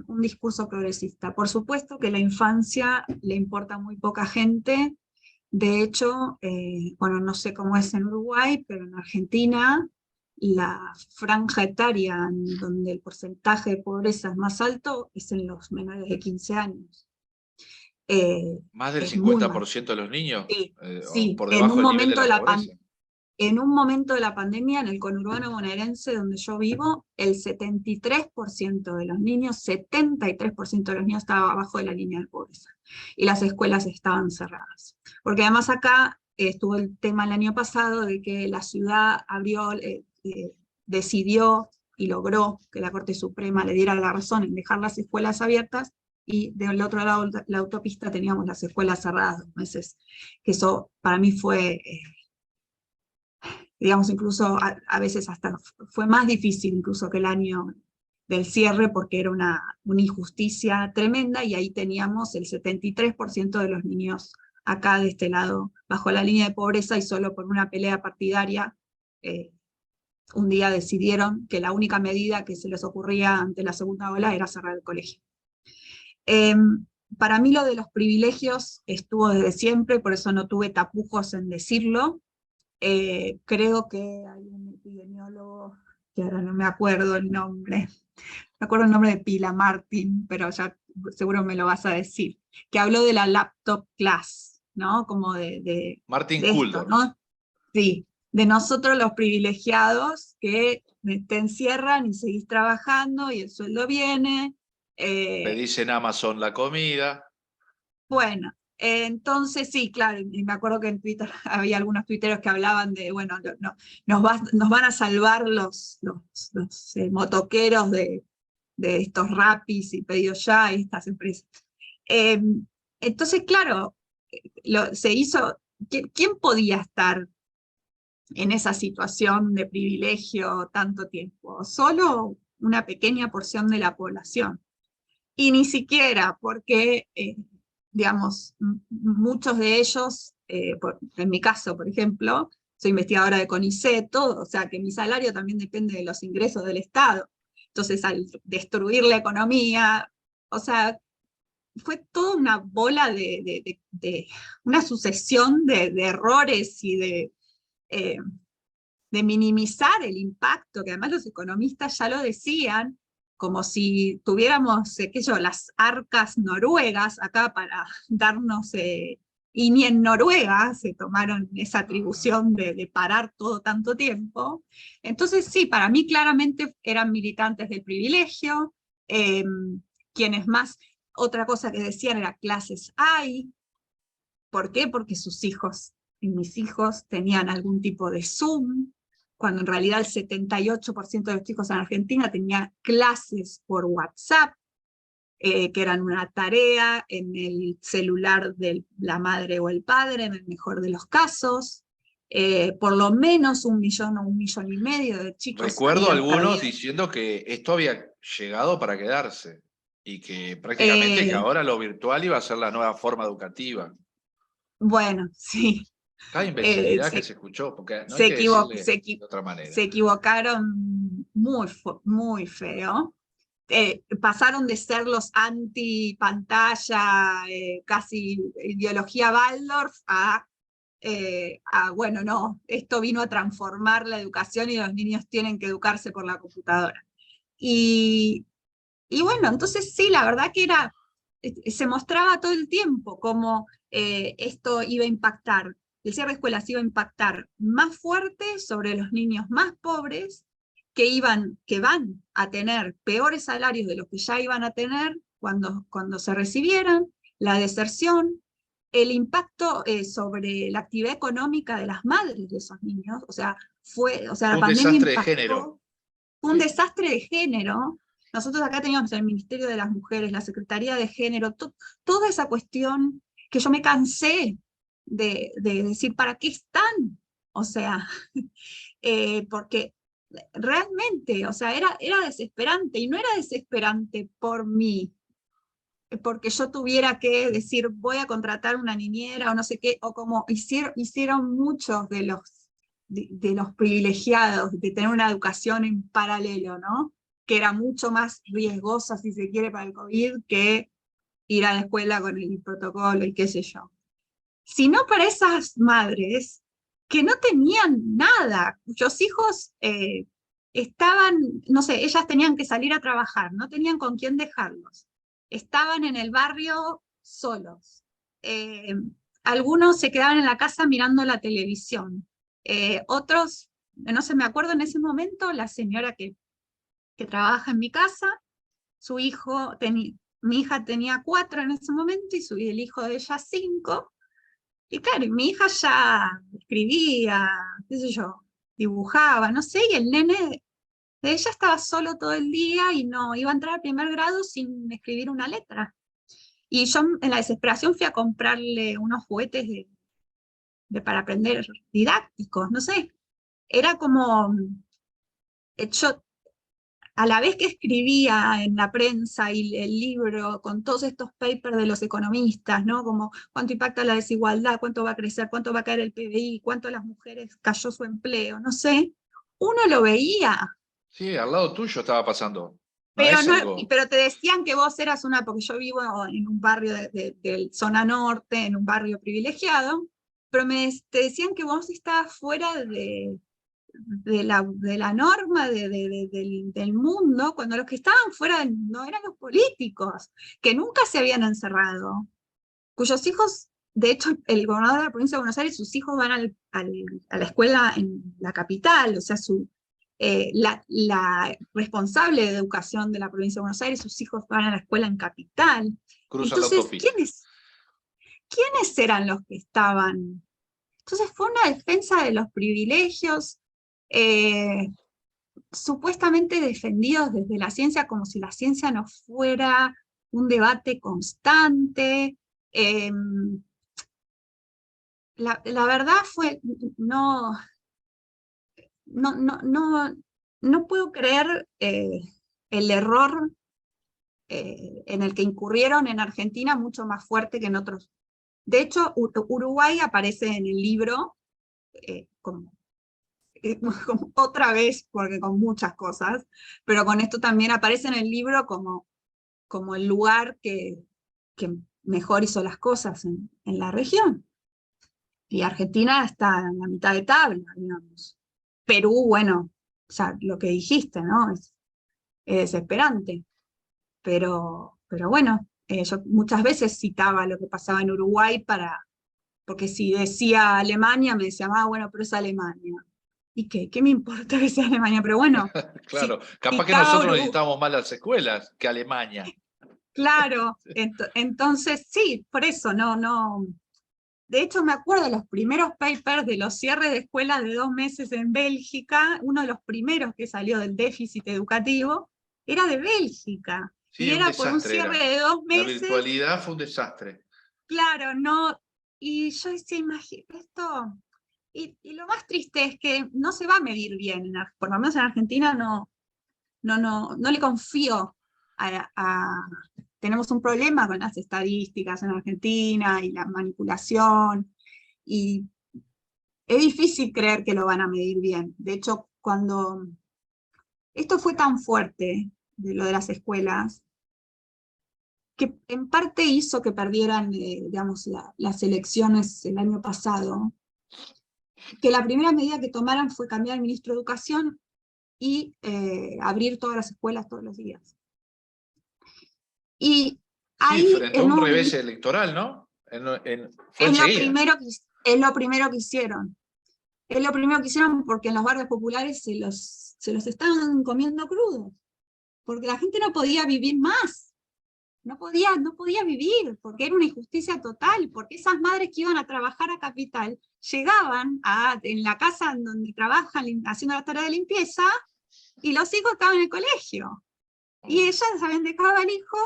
un discurso progresista. Por supuesto que la infancia le importa a muy poca gente. De hecho, bueno, no sé cómo es en Uruguay, pero en Argentina la franja etaria en donde el porcentaje de pobreza es más alto es en los menores de 15 años. Más del Es muy mal. 50% de los niños, Sí, o sí, por debajo del nivel de la pobreza. en un momento de la pandemia, en el conurbano bonaerense donde yo vivo, el 73% de los niños, 73% de los niños estaba abajo de la línea de pobreza. Y las escuelas estaban cerradas. Porque además acá estuvo el tema el año pasado de que la ciudad decidió y logró que la Corte Suprema le diera la razón en dejar las escuelas abiertas, y del otro lado de la autopista teníamos las escuelas cerradas 2 meses. Que eso para mí fue... digamos, incluso a veces hasta fue más difícil incluso que el año del cierre porque era una injusticia tremenda, y ahí teníamos el 73% de los niños acá de este lado bajo la línea de pobreza, y solo por una pelea partidaria un día decidieron que la única medida que se les ocurría ante la segunda ola era cerrar el colegio. Para mí lo de los privilegios estuvo desde siempre, por eso no tuve tapujos en decirlo. Creo que hay un epidemiólogo, que ahora no me acuerdo el nombre, me acuerdo el nombre de Pila Martín, pero ya seguro me lo vas a decir, que habló de la laptop class, ¿no? Como de Martin esto, Kulldorff. ¿no? Sí, de nosotros los privilegiados que te encierran y seguís trabajando y el sueldo viene. Pedís en Amazon la comida. Bueno, entonces sí, claro, y me acuerdo que en Twitter había algunos tuiteros que hablaban de, bueno, nos van a salvar los motoqueros de estos Rapis y Pedidos Ya y estas empresas. Eh, entonces, claro, se hizo, ¿quién podía estar en esa situación de privilegio tanto tiempo? Solo una pequeña porción de la población. Y ni siquiera porque, digamos, muchos de ellos, en mi caso, por ejemplo, soy investigadora de CONICET, o sea que mi salario también depende de los ingresos del Estado. Entonces, al destruir la economía, o sea, fue toda una bola una sucesión de errores y eh, de minimizar el impacto, que además los economistas ya lo decían, como si tuviéramos, qué sé yo, las arcas noruegas acá para darnos, y ni en Noruega se tomaron esa atribución de parar todo tanto tiempo. Entonces sí, para mí claramente eran militantes del privilegio, quienes más, otra cosa que decían era clases hay. ¿Por qué? Porque sus hijos y mis hijos tenían algún tipo de Zoom, cuando en realidad el 78% de los chicos en Argentina tenían clases por WhatsApp, que eran una tarea en el celular de la madre o el padre, en el mejor de los casos. Por lo menos 1 millón o 1,5 millones de chicos Recuerdo habían algunos perdido. diciendo que esto había llegado para quedarse y que prácticamente que Eh, ahora lo virtual iba a ser la nueva forma educativa. bueno, sí. Cada Eh, imbecilidad que se, se escuchó, porque no hay se, que equivo decirle se, de otra se manera. equivocaron muy feo. Pasaron de ser los anti-pantalla, casi ideología Waldorf, bueno, no, esto vino a transformar la educación y los niños tienen que educarse por la computadora. Y, y bueno, entonces sí, la verdad que se mostraba todo el tiempo cómo esto iba a impactar, el cierre de escuelas iba a impactar más fuerte sobre los niños más pobres, que van a tener peores salarios de los que ya iban a tener cuando se recibieran, la deserción, el impacto sobre la actividad económica de las madres de esos niños, o sea, la Un pandemia desastre de género. impactó, fue un Sí. desastre de género. Nosotros acá teníamos el Ministerio de las Mujeres, la Secretaría de Género, toda esa cuestión que yo me cansé de decir, ¿para qué están? O sea, porque realmente, o sea, era desesperante, y no era desesperante por mí, porque yo tuviera que decir, voy a contratar una niñera o no sé qué, o como hicieron muchos de los privilegiados, de tener una educación en paralelo, ¿no? Que era mucho más riesgosa, si se quiere, para el COVID, que ir a la escuela con el protocolo y qué sé yo. Sino para esas madres que no tenían nada, cuyos hijos estaban, no sé, ellas tenían que salir a trabajar, no tenían con quién dejarlos, estaban en el barrio solos. Algunos se quedaban en la casa mirando la televisión. Otros, no sé, me acuerdo en ese momento, la señora que trabaja en mi casa, su hijo, mi hija tenía 4 en ese momento y el hijo de ella 5. Y claro, mi hija ya escribía, qué sé yo, dibujaba, no sé, y el nene de ella estaba solo todo el día y no iba a entrar al 1er grado sin escribir una letra. Y yo en la desesperación fui a comprarle unos juguetes para aprender didácticos, no sé. Era como, yo a la vez que escribía en la prensa y el libro con todos estos papers de los economistas, ¿no? Como cuánto impacta la desigualdad, cuánto va a crecer, cuánto va a caer el PBI, cuánto a las mujeres cayó su empleo, no sé, uno lo veía, Sí, al lado tuyo estaba pasando. No pero, es no, algo... pero te decían que vos eras una, porque yo vivo en un barrio de zona norte, en un barrio privilegiado, pero te decían que vos estabas fuera de la norma del mundo, cuando los que estaban fuera del mundo eran los políticos, que nunca se habían encerrado, cuyos hijos, de hecho, el gobernador de la provincia de Buenos Aires, sus hijos van a la escuela en la capital, o sea, la responsable de educación de la provincia de Buenos Aires, sus hijos van a la escuela en capital. Cruzan la Entonces, autopista. ¿quiénes eran los que estaban? Entonces fue una defensa de los privilegios, eh, supuestamente defendidos desde la ciencia, como si la ciencia no fuera un debate constante. Eh, la verdad fue, no puedo creer el error en el que incurrieron en Argentina mucho más fuerte que en otros. De hecho, Uruguay aparece en el libro como como otra vez, porque con muchas cosas, pero con esto también aparece en el libro como el lugar que mejor hizo las cosas en la región. Y Argentina está en la mitad de tabla, digamos. Perú, bueno, o sea, lo que dijiste, ¿no? Es desesperante. Pero bueno, yo muchas veces citaba lo que pasaba en Uruguay porque si decía Alemania, me decían, ah, bueno, pero es Alemania. ¿Y qué? ¿Qué me importa que sea Alemania? Pero bueno, Claro, capaz que citaba nosotros Uruguay. necesitamos más las escuelas que Alemania. Claro, entonces sí, por eso no. De hecho, me acuerdo de los primeros papers de los cierres de escuelas de 2 meses en Bélgica, uno de los primeros que salió del déficit educativo, era de Bélgica. Sí, Y un era por un desastre cierre era. de dos La meses, virtualidad fue un desastre. claro, no. Y yo decía, imagínate esto. Y lo más triste es que no se va a medir bien, por lo menos en Argentina no le confío tenemos un problema con las estadísticas en Argentina y la manipulación, y es difícil creer que lo van a medir bien. De hecho, cuando esto fue tan fuerte, de lo de las escuelas, que en parte hizo que perdieran, digamos, las elecciones el año pasado, que la primera medida que tomaran fue cambiar al ministro de Educación y abrir todas las escuelas todos los días. Y Sí, ahí frente a un revés electoral, ¿no? Fue es lo enseguida. primero es lo primero que hicieron. Es lo primero que hicieron porque en los barrios populares se los estaban comiendo crudos, porque la gente no podía vivir más, no podía vivir, porque era una injusticia total, porque esas madres que iban a trabajar a Capital llegaban en la casa donde trabajan haciendo la tarea de limpieza, y los hijos estaban en el colegio. Y ellas habían dejado al hijo,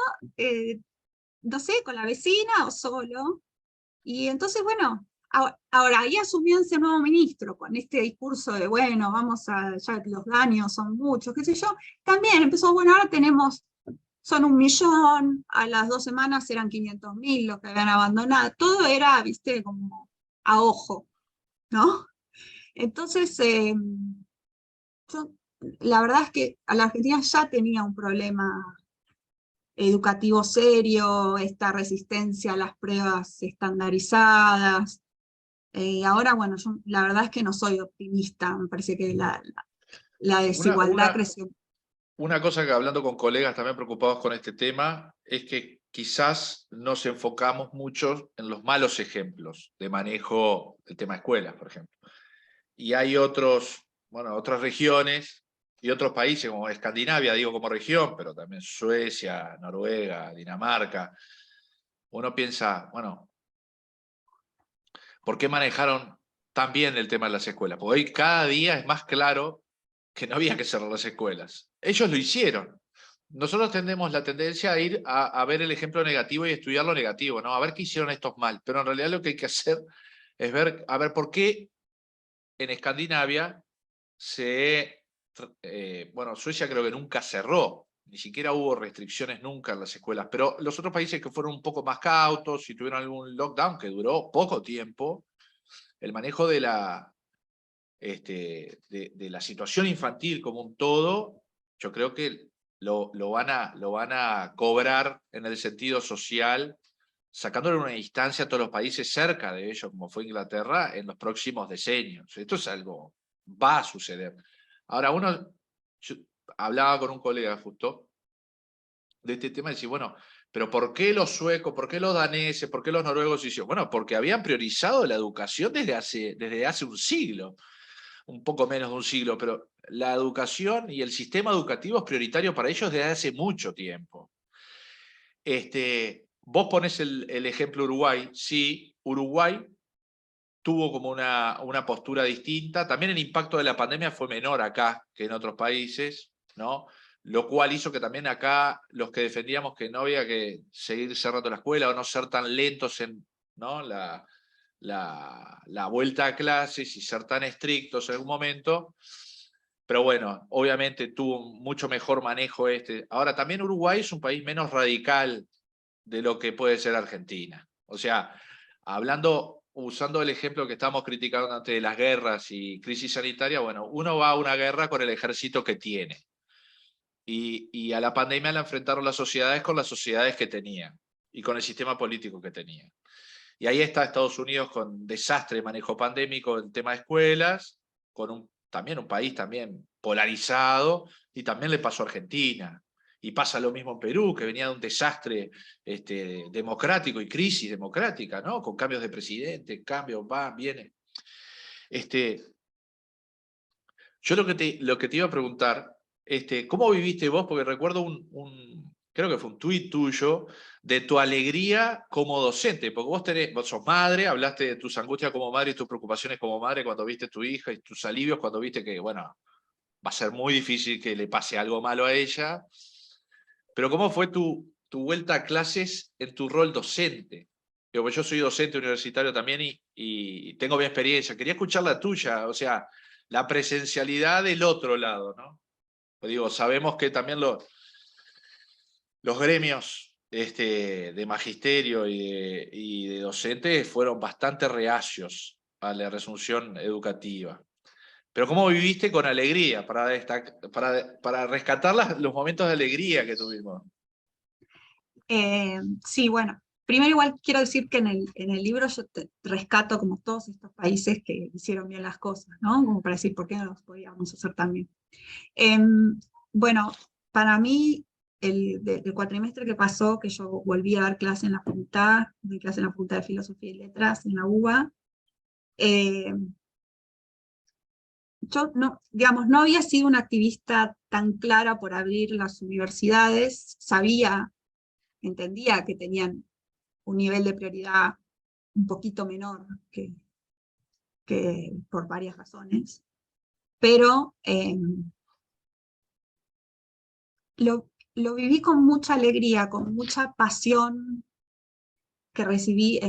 no sé, con la vecina o solo. Y entonces, bueno, ahora ahí asumió ese nuevo ministro con este discurso de, bueno, ya los daños son muchos, qué sé yo. También empezó, bueno, ahora son 1.000.000, a las 2 semanas eran 500.000 los que habían abandonado. Todo era, viste, como a ojo, ¿no? Entonces, la verdad es que a la Argentina ya tenía un problema educativo serio, esta resistencia a las pruebas estandarizadas. Ahora, bueno, yo la verdad es que no soy optimista, me parece que la Una, desigualdad una, creció. una cosa que hablando con colegas también preocupados con este tema es que quizás nos enfocamos mucho en los malos ejemplos de manejo del tema escuelas, por ejemplo. Y hay otras regiones y otros países como Escandinavia, digo como región, pero también Suecia, Noruega, Dinamarca. Uno piensa, bueno, ¿por qué manejaron tan bien el tema de las escuelas? Porque hoy cada día es más claro que no había que cerrar las escuelas. Ellos lo hicieron. Nosotros tenemos la tendencia a ir a ver el ejemplo negativo y estudiar lo negativo, ¿no? A ver qué hicieron estos mal. Pero en realidad lo que hay que hacer es ver, a ver, por qué en Escandinavia se bueno, Suecia creo que nunca cerró, ni siquiera hubo restricciones nunca en las escuelas, pero los otros países que fueron un poco más cautos y tuvieron algún lockdown que duró poco tiempo, el manejo de la situación infantil como un todo, yo creo que lo van a cobrar en el sentido social, sacándole una distancia a todos los países cerca de ellos, como fue Inglaterra, en los próximos decenios. Esto es algo, va a suceder. Ahora, yo hablaba con un colega justo de este tema y decía, bueno, pero ¿por qué los suecos, por qué los daneses, por qué los noruegos hicieron? Bueno, porque habían priorizado la educación desde hace un siglo, un poco menos de un siglo, pero la educación y el sistema educativo es prioritario para ellos desde hace mucho tiempo. Vos ponés el ejemplo Uruguay, sí, Uruguay tuvo como una postura distinta, también el impacto de la pandemia fue menor acá que en otros países, ¿no? Lo cual hizo que también acá los que defendíamos que no había que seguir cerrando la escuela o no ser tan lentos en, ¿no? la vuelta a clases y ser tan estrictos en algún momento, pero bueno, obviamente tuvo mucho mejor manejo Ahora, también Uruguay es un país menos radical de lo que puede ser Argentina. O sea, usando el ejemplo que estamos criticando antes de las guerras y crisis sanitaria, bueno, uno va a una guerra con el ejército que tiene. Y a la pandemia la enfrentaron las sociedades con las sociedades que tenían y con el sistema político que tenían. Y ahí está Estados Unidos con desastre de manejo pandémico en tema de escuelas, con también un país también polarizado, y también le pasó a Argentina. Y pasa lo mismo en Perú, que venía de un desastre democrático y crisis democrática, ¿no? Con cambios de presidente, cambios, van, vienen. Yo lo que te iba a preguntar, ¿cómo viviste vos? Porque recuerdo creo que fue un tuit tuyo, de tu alegría como docente, porque vos sos madre, hablaste de tus angustias como madre y tus preocupaciones como madre cuando viste a tu hija y tus alivios cuando viste que, bueno, va a ser muy difícil que le pase algo malo a ella, pero ¿cómo fue tu vuelta a clases en tu rol docente? Yo soy docente universitario también y tengo mi experiencia. Quería escuchar la tuya, o sea, la presencialidad del otro lado, ¿no? Pues digo, sabemos que también los gremios de magisterio y de docentes fueron bastante reacios a la resunción educativa. Pero ¿cómo viviste con alegría para rescatar los momentos de alegría que tuvimos? Sí, bueno, primero igual quiero decir que en el libro yo te rescato como todos estos países que hicieron bien las cosas, ¿no? Como para decir por qué no los podíamos hacer tan bien. Bueno, para mí, el cuatrimestre que pasó, que yo volví a dar clase en la facultad, doy clase en la Facultad de Filosofía y Letras, en la UBA, yo no, digamos, no había sido una activista tan clara por abrir las universidades, entendía que tenían un nivel de prioridad un poquito menor que por varias razones, pero lo viví con mucha alegría, con mucha pasión que recibí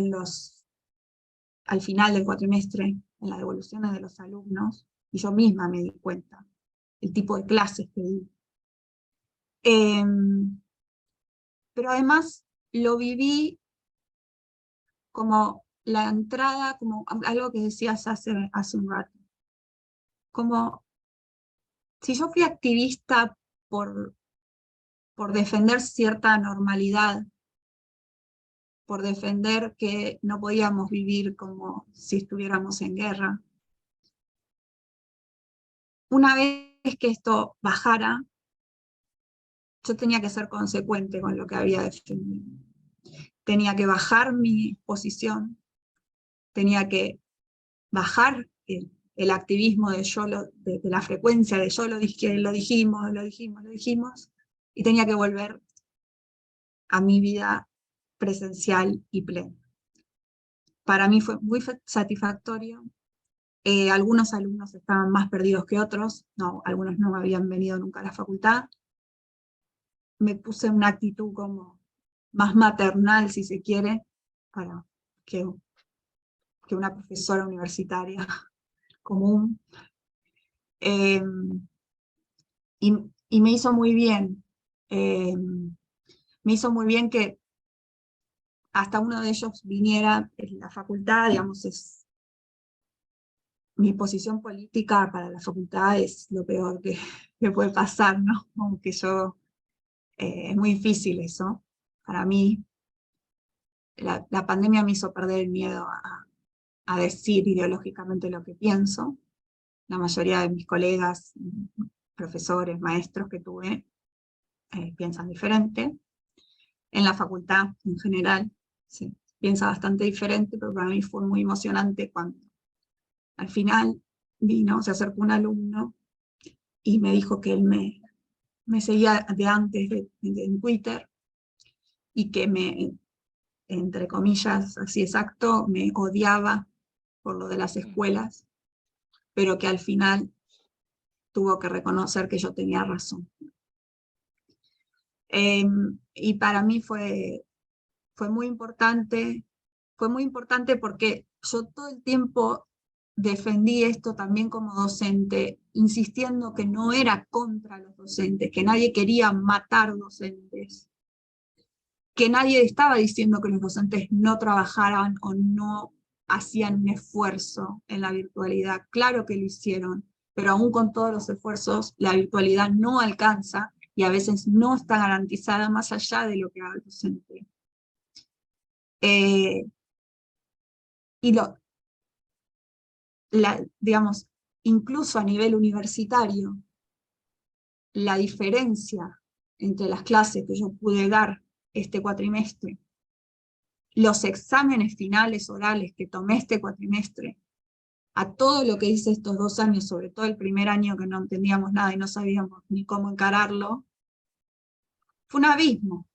al final del cuatrimestre, en las devoluciones de los alumnos, y yo misma me di cuenta el tipo de clases que di. Pero además lo viví como la entrada, como algo que decías hace un rato, como si yo fui activista por defender cierta normalidad, por defender que no podíamos vivir como si estuviéramos en guerra. Una vez que esto bajara, yo tenía que ser consecuente con lo que había defendido. Tenía que bajar mi posición, tenía que bajar el activismo de la frecuencia de yo lo dijimos, y tenía que volver a mi vida presencial y plena. Para mí fue muy satisfactorio. Algunos alumnos estaban más perdidos que otros, algunos no habían venido nunca a la facultad. Me puse una actitud como más maternal, si se quiere, para que una profesora universitaria común. y me hizo muy bien. Me hizo muy bien que hasta uno de ellos viniera en la facultad, digamos, mi posición política para la facultad es lo peor que puede pasar, ¿no? Aunque es muy difícil eso. Para mí, la pandemia me hizo perder el miedo a decir ideológicamente lo que pienso. La mayoría de mis colegas, profesores, maestros que tuve, piensan diferente. En la facultad, en general, sí, piensa bastante diferente, pero para mí fue muy emocionante cuando al final se acercó un alumno y me dijo que él me seguía de antes en Twitter y que entre comillas, así exacto, me odiaba por lo de las escuelas, pero que al final tuvo que reconocer que yo tenía razón. Y para mí fue muy importante porque yo todo el tiempo defendí esto también como docente, insistiendo que no era contra los docentes, que nadie quería matar docentes, que nadie estaba diciendo que los docentes no trabajaran o no hacían un esfuerzo en la virtualidad. Claro que lo hicieron, pero aún con todos los esfuerzos, la virtualidad no alcanza y a veces no está garantizada más allá de lo que haga el docente. Y digamos, incluso a nivel universitario, la diferencia entre las clases que yo pude dar este cuatrimestre, los exámenes finales orales que tomé este cuatrimestre, a todo lo que hice estos 2 años, sobre todo el primer año que no entendíamos nada y no sabíamos ni cómo encararlo, fue un abismo,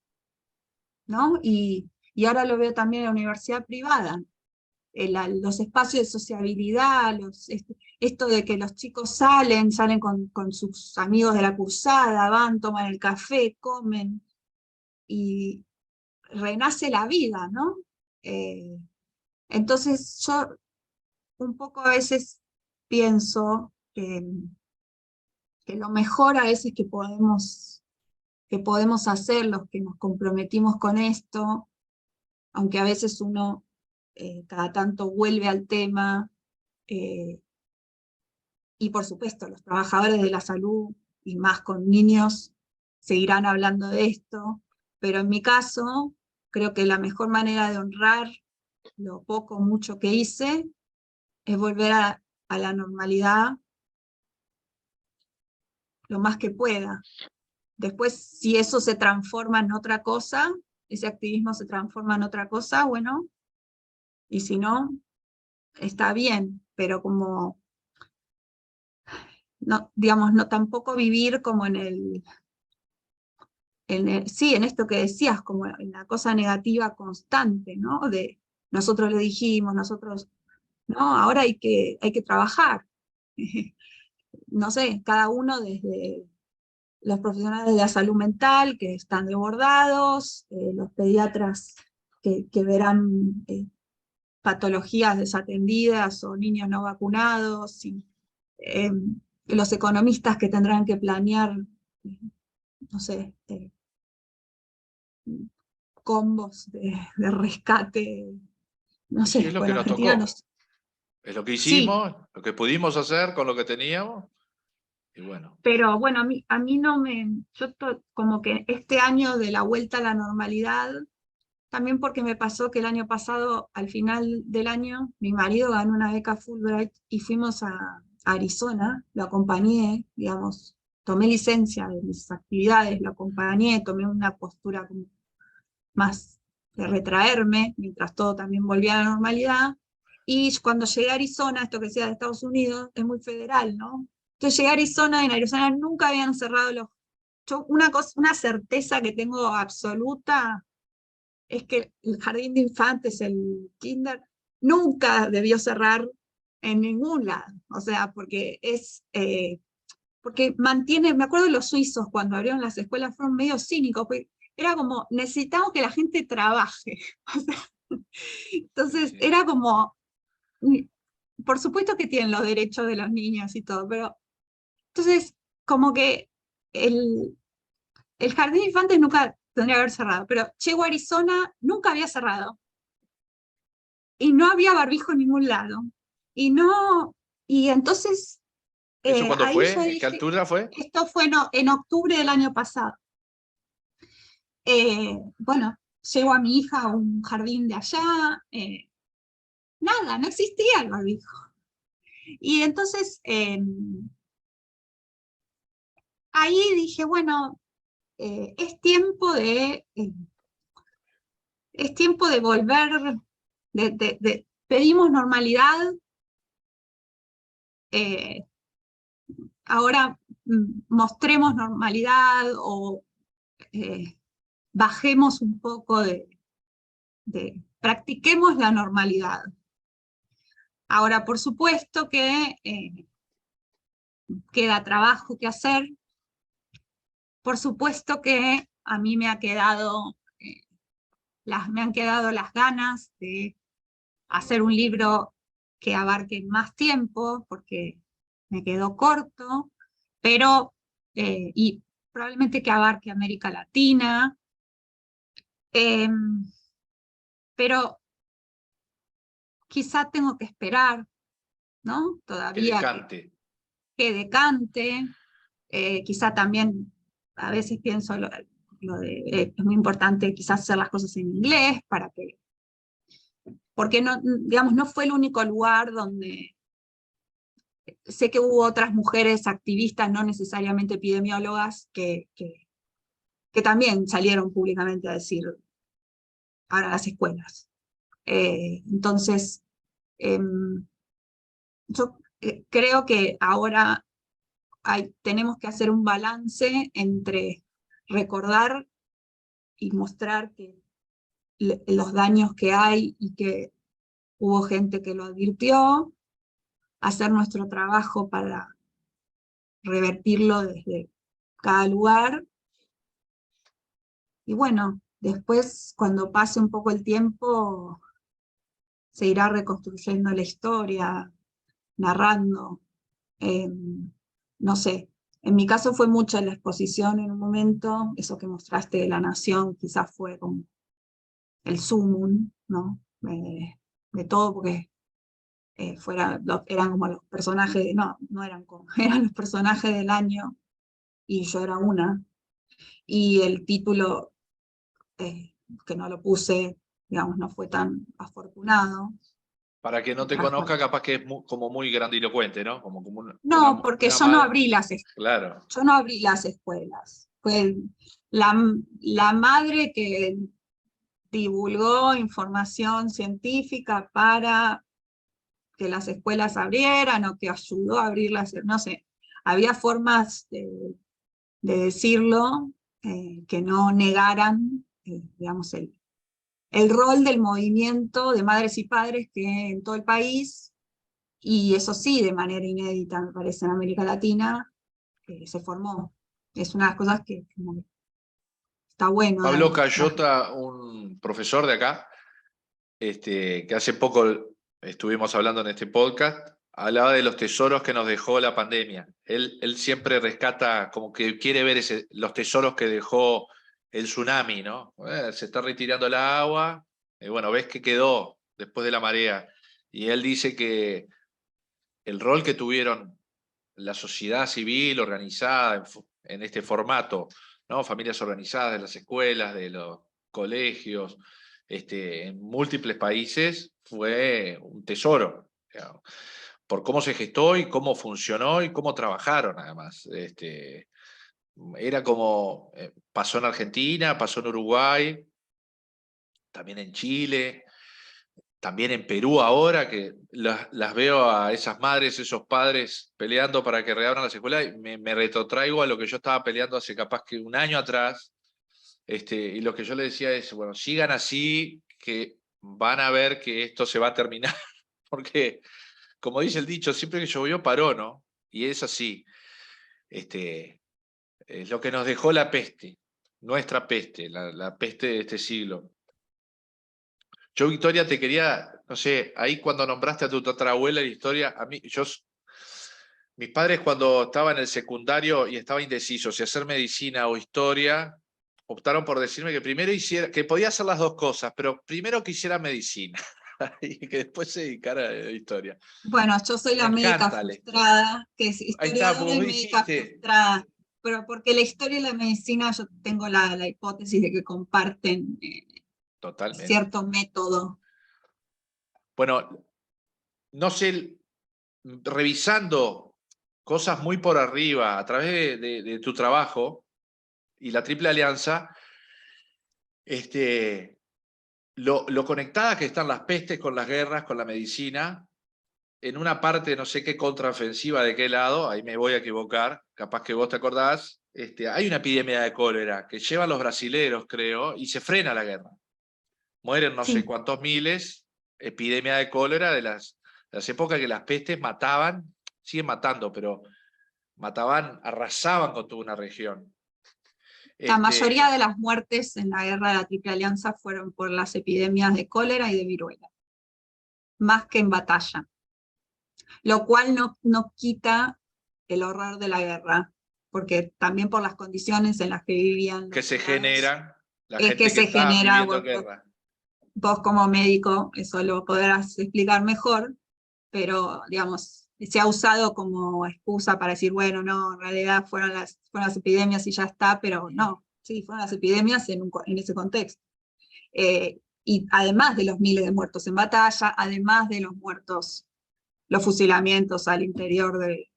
¿no? Y ahora lo veo también en la universidad privada. Los espacios de sociabilidad, esto de que los chicos salen con sus amigos de la cursada, van, toman el café, comen, y renace la vida, ¿no? Entonces yo un poco a veces pienso que lo mejor a veces que podemos hacer los que nos comprometimos con esto, aunque a veces uno cada tanto vuelve al tema, y por supuesto los trabajadores de la salud, y más con niños, seguirán hablando de esto, pero en mi caso, creo que la mejor manera de honrar lo poco o mucho que hice es volver a la normalidad lo más que pueda. Después, si eso se transforma en otra cosa, ese activismo se transforma en otra cosa, bueno, y si no, está bien, pero como, no, digamos, no tampoco vivir como sí, en esto que decías, como en la cosa negativa constante, ¿no? De nosotros le dijimos, nosotros, no, ahora hay que trabajar. No sé, cada uno desde los profesionales de la salud mental que están desbordados, los pediatras que verán patologías desatendidas o niños no vacunados, y los economistas que tendrán que planear, no sé, combos de rescate, no Y sí, es sé, lo pues que en nos Argentina tocó. nos... Es lo que Sí, hicimos, lo que pudimos hacer con lo que teníamos. Y bueno, pero bueno, a mí no como que este año de la vuelta a la normalidad, también porque me pasó que el año pasado, al final del año, mi marido ganó una beca Fulbright y fuimos a Arizona, lo acompañé, digamos, tomé licencia de mis actividades, lo acompañé, tomé una postura como más de retraerme, mientras todo también volvía a la normalidad, y cuando llegué a Arizona, esto que decía de Estados Unidos, es muy federal, ¿no? Entonces llegué a Arizona y en Arizona nunca habían cerrado una certeza que tengo absoluta es que el jardín de infantes, el kinder, nunca debió cerrar en ningún lado. O sea, porque mantiene, me acuerdo de los suizos cuando abrieron las escuelas, fueron medio cínicos, porque era como, necesitamos que la gente trabaje. O sea, entonces sí. era como, por supuesto que tienen los derechos de los niños y todo, pero entonces como que el Jardín de Infantes nunca tendría que haber cerrado, pero Chegua, Arizona nunca había cerrado. Y no había barbijo en ningún lado. Y entonces ¿Eso cuándo ahí yo fue? ¿En qué dije, altura fue? esto fue en octubre del año pasado. Bueno, llevo a mi hija a un jardín de allá, nada, no existía el barbijo. Y entonces ahí dije, bueno, es tiempo de volver, pedimos normalidad, eh, ahora mostremos normalidad o bajemos un poco practiquemos la normalidad. Ahora, por supuesto que queda trabajo que hacer, por supuesto que a mí me han quedado las ganas de hacer un libro que abarque más tiempo, porque me quedó corto, pero, y probablemente que abarque América Latina, pero quizá tengo que esperar, ¿no? Que Todavía decante. que decante, quizá también a veces pienso es muy importante quizás hacer las cosas en inglés para que, porque no, digamos, no fue el único lugar donde, sé que hubo otras mujeres activistas, no necesariamente epidemiólogas, que también salieron públicamente a decir, ahora las escuelas. Entonces, yo creo que ahora tenemos que hacer un balance entre recordar y mostrar que los daños que hay y que hubo gente que lo advirtió, hacer nuestro trabajo para revertirlo desde cada lugar. Y bueno, después cuando pase un poco el tiempo, se irá reconstruyendo la historia, narrando. No sé, en mi caso fue mucha la exposición en un momento, eso que mostraste de La Nación quizás fue como el sumum, ¿no? De todo, porque eran como los personajes, no eran como, eran los personajes del año, y yo era una, y el título, que no lo puse, digamos, no fue tan afortunado. Para que no te conozca, capaz que es como muy grandilocuente, ¿no? Como No, porque una yo no madre. abrí Claro. yo no abrí las escuelas. Fue la madre que divulgó información científica para que las escuelas abrieran o que ayudó a abrirlas, no sé. Había formas de decirlo que no negaran, digamos, el rol del movimiento de madres y padres que en todo el país, y eso sí, de manera inédita, me parece, en América Latina, se formó. Es una de las cosas que como, está bueno Pablo darlo. Cayota, un profesor de acá, que hace poco estuvimos hablando en este podcast, hablaba de los tesoros que nos dejó la pandemia. Él siempre rescata, como que quiere ver los tesoros que dejó el tsunami, ¿no? Se está retirando el agua, y bueno, ves que quedó después de la marea. Y él dice que el rol que tuvieron la sociedad civil organizada en este formato, ¿no? Familias organizadas de las escuelas, de los colegios, en múltiples países, fue un tesoro, digamos, por cómo se gestó y cómo funcionó y cómo trabajaron, además. Era como, pasó en Argentina, pasó en Uruguay, también en Chile, también en Perú ahora, que las veo a esas madres, esos padres peleando para que reabran las escuelas, y me retrotraigo a lo que yo estaba peleando hace capaz que un año atrás, y lo que yo le decía es, bueno, sigan así, que van a ver que esto se va a terminar, porque, como dice el dicho, siempre que llovió paró, ¿no? Y es así. Es lo que nos dejó la peste, nuestra peste, la peste de este siglo. Yo, Victoria, te quería, no sé, ahí cuando nombraste a tu tatarabuela la historia, a mí, mis padres cuando estaba en el secundario y estaba indeciso si hacer medicina o historia, optaron por decirme que primero que podía hacer las dos cosas, pero primero que hiciera medicina y que después se dedicara a la historia. Bueno, yo soy Me la médica encanta. frustrada, que es Ahí está, historiadora vos y médica dijiste, frustrada, pero porque la historia y la medicina yo tengo la hipótesis de que comparten totalmente. cierto método. Bueno, no sé, revisando cosas muy por arriba a través de tu trabajo y la Triple Alianza, lo conectadas que están las pestes con las guerras, con la medicina, en una parte no sé qué contraofensiva de qué lado, ahí me voy a equivocar, capaz que vos te acordás, hay una epidemia de cólera que llevan los brasileros, creo, y se frena la guerra. Mueren no sé Sí, cuántos miles, epidemia de cólera de las épocas que las pestes mataban, siguen matando, pero mataban, arrasaban con toda una región. la mayoría Este, de las muertes en la guerra de la Triple Alianza fueron por las epidemias de cólera y de viruela, más que en batalla, lo cual no quita el horror de la guerra, porque también por las condiciones en las que vivían que los se soldados, generan, la es que gente que se está genera, viviendo en guerra. vos como médico eso lo podrás explicar mejor, pero digamos, se ha usado como excusa para decir, bueno, no, en realidad fueron las epidemias y ya está, pero no, sí, fueron las epidemias en ese contexto. Y además de los miles de muertos en batalla, además de los muertos, los fusilamientos al interior de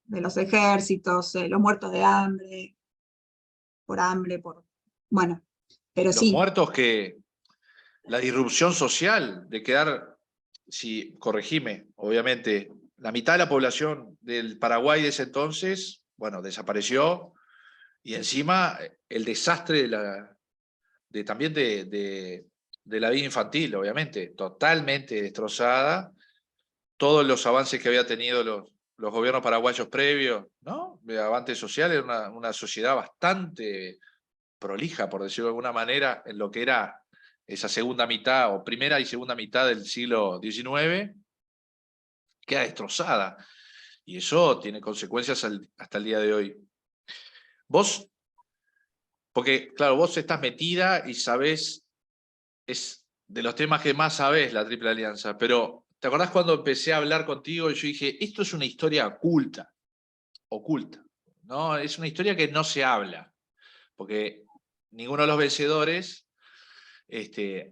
los ejércitos, los muertos de hambre, bueno, pero Los sí, muertos que, la disrupción social de quedar, si corregime, obviamente, la mitad de la población del Paraguay de ese entonces, bueno, desapareció, y encima el desastre también de la vida infantil, obviamente, totalmente destrozada, todos los avances que había tenido los gobiernos paraguayos previos, ¿no? De avances sociales, era una sociedad bastante prolija, por decirlo de alguna manera, en lo que era esa segunda mitad, o primera y segunda mitad del siglo XIX, queda destrozada. Y eso tiene consecuencias hasta el día de hoy. Vos, porque claro, vos estás metida y sabés, es de los temas que más sabés la Triple Alianza, pero ¿te acordás cuando empecé a hablar contigo y yo dije, esto es una historia oculta, ¿no? Es una historia que no se habla, porque ninguno de los vencedores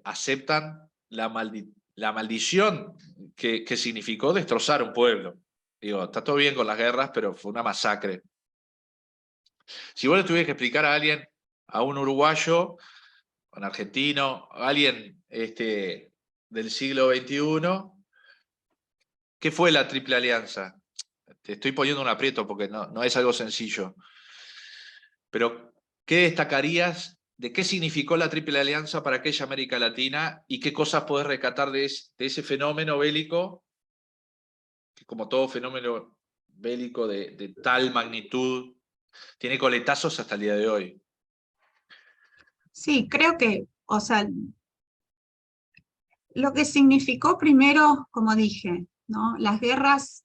aceptan la maldición que significó destrozar un pueblo. Digo, está todo bien con las guerras, pero fue una masacre. Si vos le tuvieras que explicar a alguien, a un uruguayo, a un argentino, a alguien del siglo XXI, ¿qué fue la Triple Alianza? Te estoy poniendo un aprieto porque no es algo sencillo. Pero, ¿qué destacarías de qué significó la Triple Alianza para aquella América Latina y qué cosas podés rescatar de ese fenómeno bélico, que como todo fenómeno bélico de tal magnitud, tiene coletazos hasta el día de hoy? sí, creo que, o sea, lo que significó primero, como dije, ¿no? Las guerras,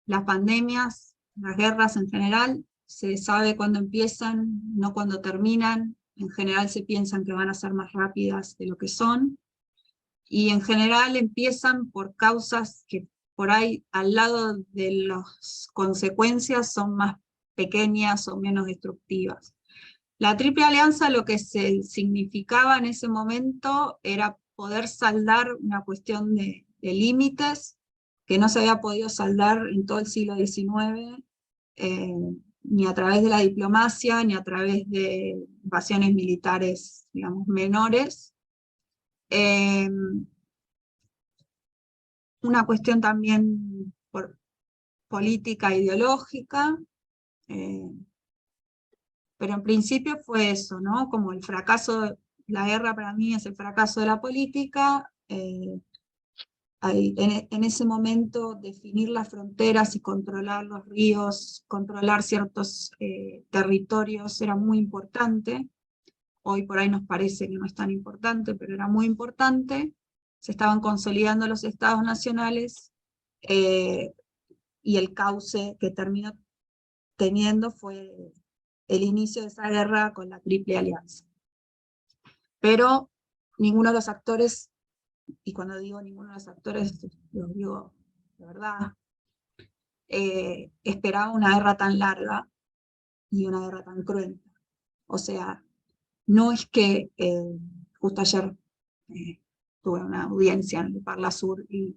las pandemias, las guerras en general, se sabe cuándo empiezan, no cuándo terminan. En general se piensan que van a ser más rápidas de lo que son. Y en general empiezan por causas que por ahí al lado de las consecuencias son más pequeñas o menos destructivas. La Triple Alianza lo que se significaba en ese momento era poder saldar una cuestión de límites que no se había podido saldar en todo el siglo XIX, ni a través de la diplomacia, ni a través de invasiones militares, digamos, menores. Una cuestión también por política ideológica, eh, pero en principio fue eso, ¿no? Como el fracaso, la guerra para mí es el fracaso de la política, en ese momento definir las fronteras y controlar los ríos, controlar ciertos territorios era muy importante. Hoy por ahí nos parece que no es tan importante, pero era muy importante. Se estaban consolidando los estados nacionales, y el cauce que terminó teniendo fue el inicio de esa guerra con la Triple Alianza. Pero ninguno de los actores, y cuando digo ninguno de los actores, lo digo de verdad, esperaba una guerra tan larga y una guerra tan cruenta. O sea, no es que justo ayer tuve una audiencia en el Parla Sur y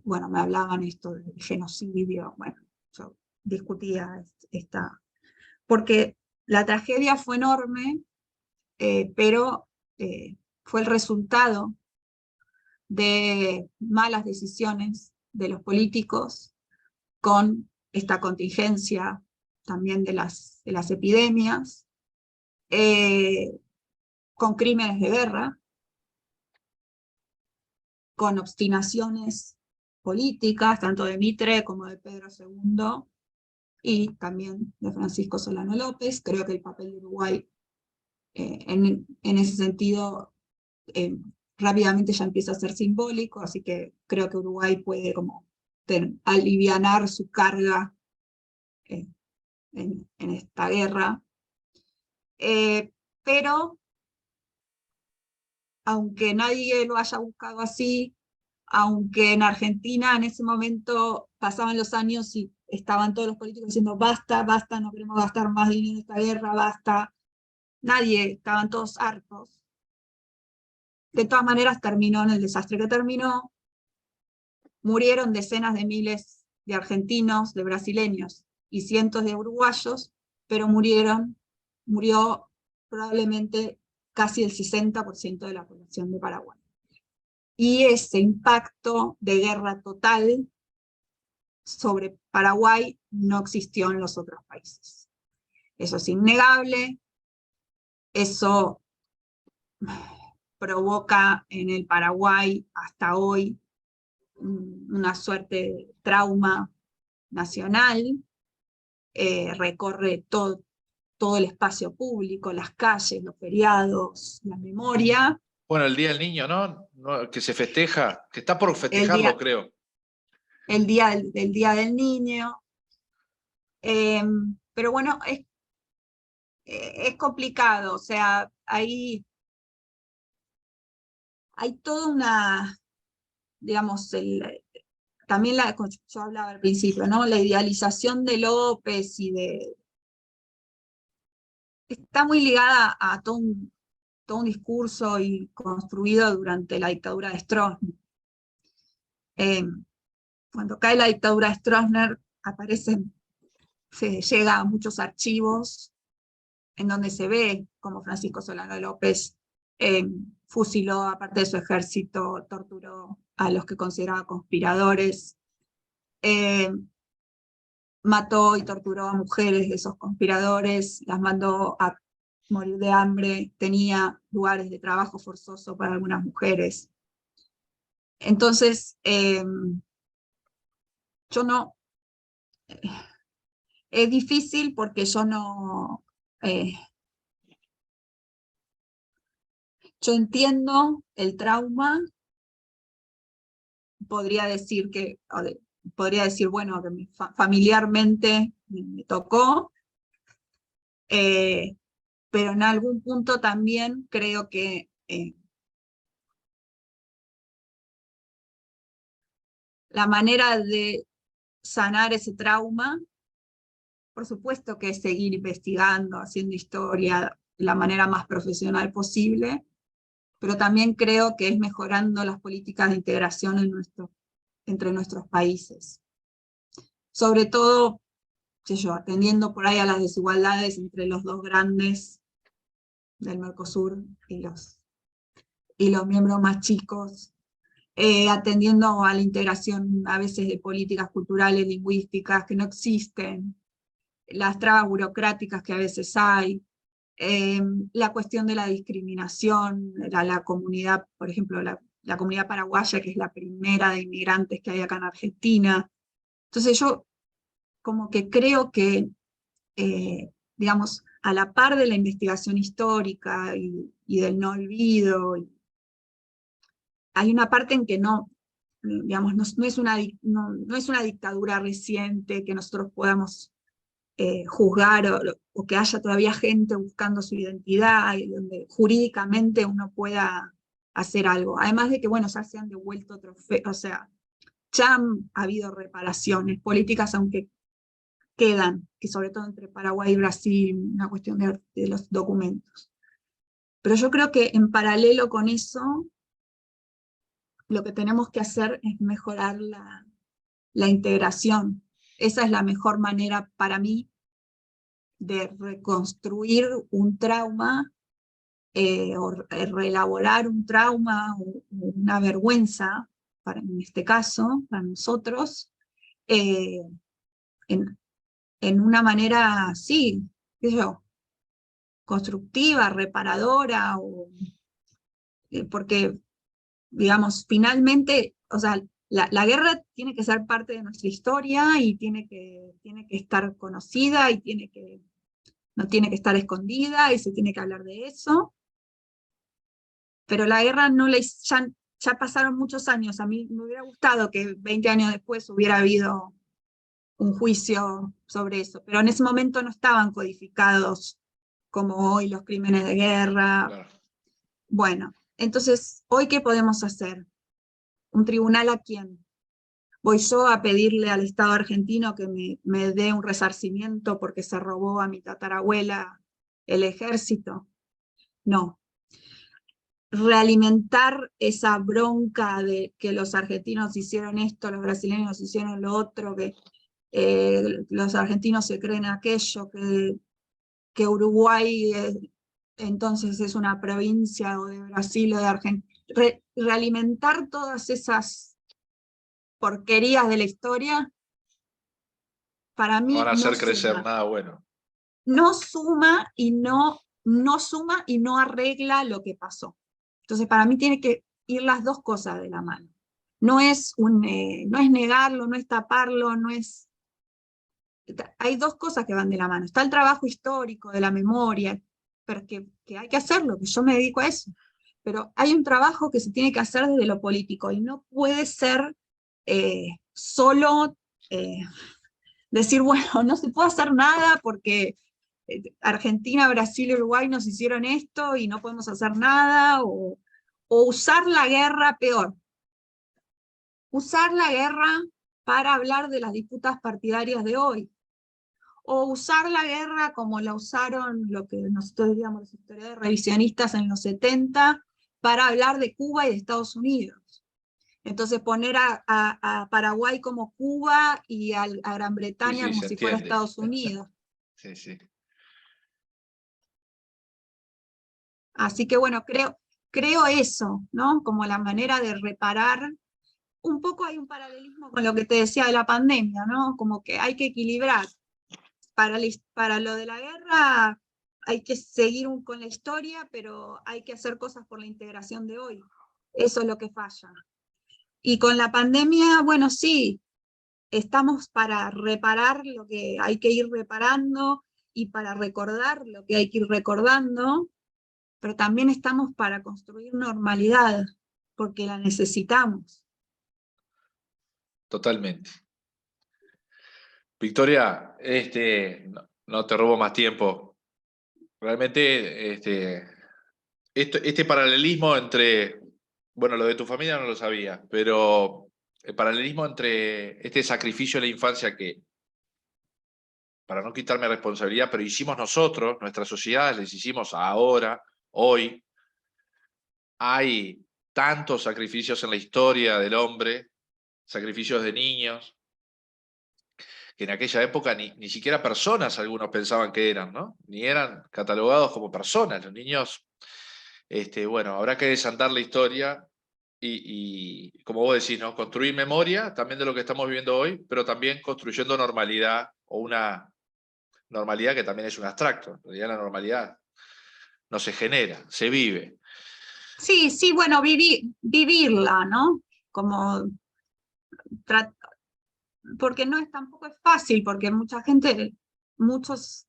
bueno, me hablaban esto del genocidio, bueno, yo discutía esta, porque la tragedia fue enorme, pero fue el resultado de malas decisiones de los políticos con esta contingencia también de las epidemias, con crímenes de guerra, con obstinaciones políticas, tanto de Mitre como de Pedro II, y también de Francisco Solano López. Creo que el papel de Uruguay en ese sentido rápidamente ya empieza a ser simbólico, así que creo que Uruguay puede como alivianar su carga en esta guerra. Pero aunque nadie lo haya buscado así, aunque en Argentina en ese momento pasaban los años y estaban todos los políticos diciendo basta, basta, no queremos gastar más dinero en esta guerra, basta, nadie, estaban todos hartos. De todas maneras terminó en el desastre que terminó, murieron decenas de miles de argentinos, de brasileños y cientos de uruguayos, pero murió probablemente casi el 60% de la población de Paraguay. Y ese impacto de guerra total sobre Paraguay no existió en los otros países. Eso es innegable, eso provoca en el Paraguay hasta hoy una suerte de trauma nacional, recorre todo el espacio público, las calles, los feriados, la memoria. Bueno, el Día del Niño, ¿no? Que se festeja, que está por festejarlo, creo. El día del Día del Niño. Pero bueno, es complicado, o sea, hay toda una, digamos, también yo hablaba al principio, ¿no? La idealización de López está muy ligada a todo un discurso y construido durante la dictadura de Stroessner. Cuando cae la dictadura de Stroessner, se llega a muchos archivos en donde se ve como Francisco Solano López fusiló a parte de su ejército, torturó a los que consideraba conspiradores, mató y torturó a mujeres de esos conspiradores, las mandó a morir de hambre, tenía lugares de trabajo forzoso para algunas mujeres. Entonces, yo no... es difícil porque yo no... yo entiendo el trauma, podría decir, bueno, que familiarmente me tocó, pero en algún punto también creo que la manera de sanar ese trauma, por supuesto que es seguir investigando, haciendo historia de la manera más profesional posible, pero también creo que es mejorando las políticas de integración entre nuestros países. Sobre todo, atendiendo por ahí a las desigualdades entre los dos grandes del Mercosur y los miembros más chicos, atendiendo a la integración a veces de políticas culturales, lingüísticas que no existen, las trabas burocráticas que a veces hay, la cuestión de la discriminación, la comunidad, por ejemplo, la comunidad paraguaya, que es la primera de inmigrantes que hay acá en Argentina. Entonces yo como que creo que, digamos, a la par de la investigación histórica y del no olvido, hay una parte en que no digamos, no es una dictadura reciente que nosotros podamos juzgar o que haya todavía gente buscando su identidad y donde jurídicamente uno pueda hacer algo. Además de que, bueno, ya se han devuelto trofeos, o sea, ya ha habido reparaciones políticas, aunque quedan, que sobre todo entre Paraguay y Brasil, una cuestión de los documentos. Pero yo creo que en paralelo con eso, lo que tenemos que hacer es mejorar la integración. Esa es la mejor manera para mí de reconstruir un trauma o reelaborar un trauma o una vergüenza, en este caso, para nosotros, en, en una manera, sí, qué sé yo, constructiva, reparadora, porque, digamos, finalmente, o sea, la guerra tiene que ser parte de nuestra historia y tiene que estar conocida y no tiene que estar escondida y se tiene que hablar de eso. Pero la guerra ya pasaron muchos años. A mí me hubiera gustado que 20 años después hubiera habido un juicio sobre eso, pero en ese momento no estaban codificados como hoy los crímenes de guerra. Claro. Bueno, entonces, ¿hoy qué podemos hacer? ¿Un tribunal a quién? ¿Voy yo a pedirle al Estado argentino que me dé un resarcimiento porque se robó a mi tatarabuela el ejército? No. Realimentar esa bronca de que los argentinos hicieron esto, los brasileños hicieron lo otro, que los argentinos se creen aquello, que Uruguay entonces es una provincia o de Brasil o de Argentina. Realimentar todas esas porquerías de la historia, para No mí van a no hacer crecer suma. nada bueno. No suma y no suma y no arregla lo que pasó. Entonces para mí tiene que ir las dos cosas de la mano. No es negarlo, no es taparlo, no es... Hay dos cosas que van de la mano. Está el trabajo histórico de la memoria, pero que hay que hacerlo, que yo me dedico a eso. Pero hay un trabajo que se tiene que hacer desde lo político y no puede ser solo decir, bueno, no se puede hacer nada porque Argentina, Brasil y Uruguay nos hicieron esto y no podemos hacer nada, o usar la guerra peor. Usar la guerra para hablar de las disputas partidarias de hoy. O usar la guerra como la usaron lo que nosotros diríamos los historiadores revisionistas en los 70, para hablar de Cuba y de Estados Unidos. Entonces poner a Paraguay como Cuba y a Gran Bretaña Sí, como se si fuera entiende. Estados Unidos. Sí, sí. Así que bueno, creo eso, ¿no? Como la manera de reparar. Un poco hay un paralelismo con lo que te decía de la pandemia, ¿no? Como que hay que equilibrar. Para lo de la guerra hay que seguir con la historia, pero hay que hacer cosas por la integración de hoy. Eso es lo que falla. Y con la pandemia, bueno, sí, estamos para reparar lo que hay que ir reparando y para recordar lo que hay que ir recordando, pero también estamos para construir normalidad, porque la necesitamos. Totalmente. Victoria, no te robo más tiempo. Realmente, este paralelismo entre, bueno, lo de tu familia no lo sabía, pero el paralelismo entre este sacrificio de la infancia que, para no quitarme responsabilidad, pero hicimos nosotros, nuestras sociedades les hicimos ahora, hoy, hay tantos sacrificios en la historia del hombre, sacrificios de niños, que en aquella época ni siquiera personas algunos pensaban que eran, ¿no? Ni eran catalogados como personas. Los niños, bueno, habrá que desandar la historia y, como vos decís, ¿no? Construir memoria también de lo que estamos viviendo hoy, pero también construyendo normalidad, o una normalidad que también es un abstracto. En realidad la normalidad no se genera, se vive. Sí, sí, bueno, vivirla, ¿no? Como porque tampoco es fácil, porque mucha gente, muchos,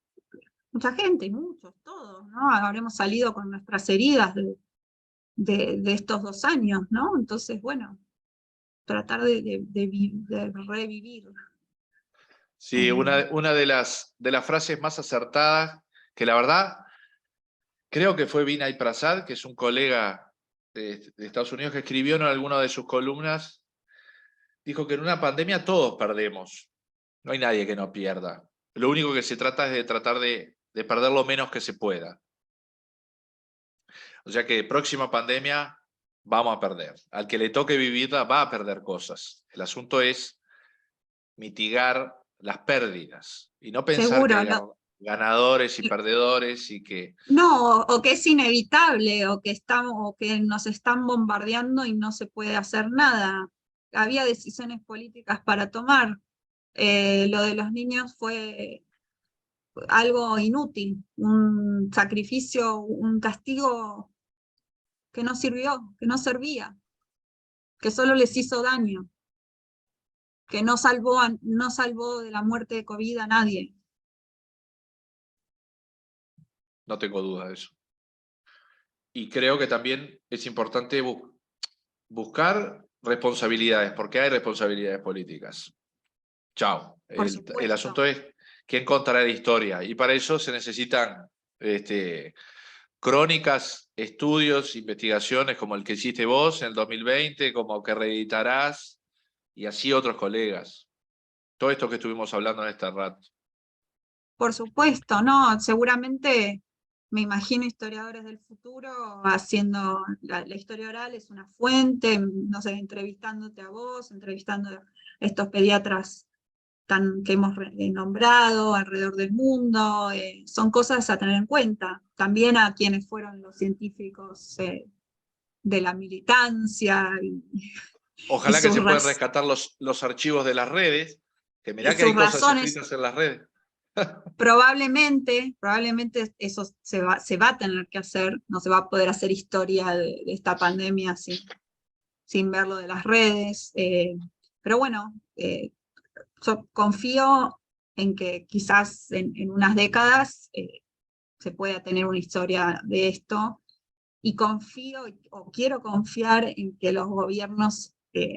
todos, ¿no? Habremos salido con nuestras heridas de estos 2 años, ¿no? Entonces, bueno, tratar de revivir. Sí, una de las frases más acertadas, que la verdad creo que fue Vinay Prasad, que es un colega de Estados Unidos, que escribió en alguna de sus columnas, dijo que en una pandemia todos perdemos, no hay nadie que no pierda. Lo único que se trata es de tratar de perder lo menos que se pueda. O sea que próxima pandemia vamos a perder. Al que le toque vivirla va a perder cosas. El asunto es mitigar las pérdidas y no pensar que Seguro, hay ganadores y perdedores y que... no, o que es inevitable, o que nos están bombardeando y no se puede hacer nada. Había decisiones políticas para tomar. Lo de los niños fue algo inútil, un sacrificio, un castigo que no sirvió, que no servía, que solo les hizo daño, que no salvó de la muerte de COVID a nadie. No tengo duda de eso. Y creo que también es importante buscar responsabilidades, porque hay responsabilidades políticas. Chao. Por El supuesto. asunto es quién contará la historia. Y para eso se necesitan crónicas, estudios, investigaciones como el que hiciste vos en el 2020, como que reeditarás, y así otros colegas. Todo esto que estuvimos hablando en este rato. Por supuesto, no, seguramente me imagino historiadores del futuro haciendo la historia oral, es una fuente, no sé, entrevistándote a vos, entrevistando a estos pediatras que hemos nombrado alrededor del mundo, son cosas a tener en cuenta. También a quienes fueron los científicos de la militancia y Ojalá que sus, se puedan rescatar los archivos de las redes, que y mirá que sus hay cosas razones. escritas en las redes. Probablemente eso se va a tener que hacer, no se va a poder hacer historia de esta pandemia sin ver lo de las redes, pero bueno, yo confío en que quizás en unas décadas se pueda tener una historia de esto, y confío o quiero confiar en que los gobiernos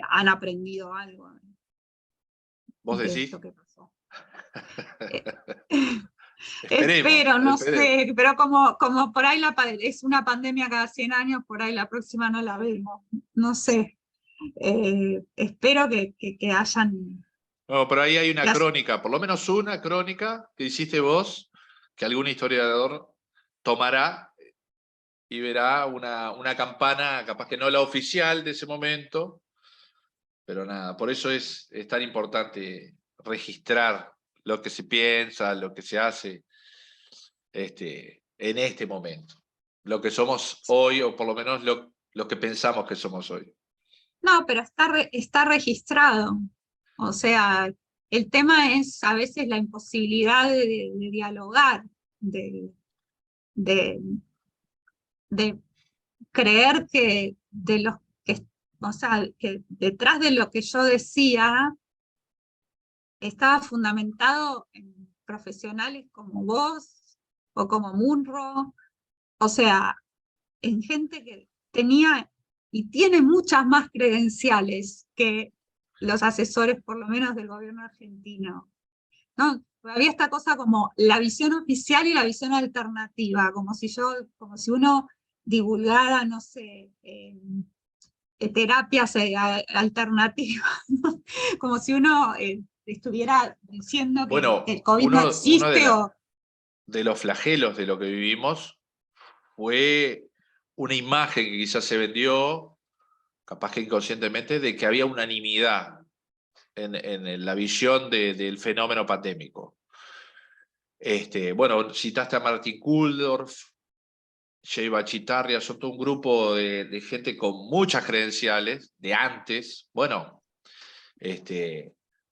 han aprendido algo ¿Vos de decís? esto que pasó. Eh, Esperemos, Espero, no esperemos. sé, pero como por ahí es una pandemia cada 100 años, por ahí la próxima no la vemos, no sé. Espero que hayan... No, pero ahí hay que una haya- crónica, por lo menos una crónica que hiciste vos, que algún historiador tomará y verá una campana, capaz que no la oficial de ese momento, pero nada, por eso es tan importante registrar lo que se piensa, lo que se hace en este momento, lo que somos hoy, o por lo menos lo que pensamos que somos hoy. No, pero está registrado. O sea, el tema es a veces la imposibilidad de dialogar, de, de, de creer que o sea, que detrás de lo que yo decía estaba fundamentado en profesionales como vos o como Munro, o sea, en gente que tenía y tiene muchas más credenciales que los asesores, por lo menos del gobierno argentino. ¿No? Había esta cosa como la visión oficial y la visión alternativa, como si uno divulgara, no sé, terapias alternativas, ¿no? Como si uno estuviera diciendo que el Bueno, COVID no uno existe o... de los flagelos de lo que vivimos fue una imagen que quizás se vendió, capaz que inconscientemente, de que había unanimidad en la visión del fenómeno pandémico. Bueno, citaste a Martin Kulldorff, Sheiva Chitarria, son todo un grupo de gente con muchas credenciales de antes. Bueno,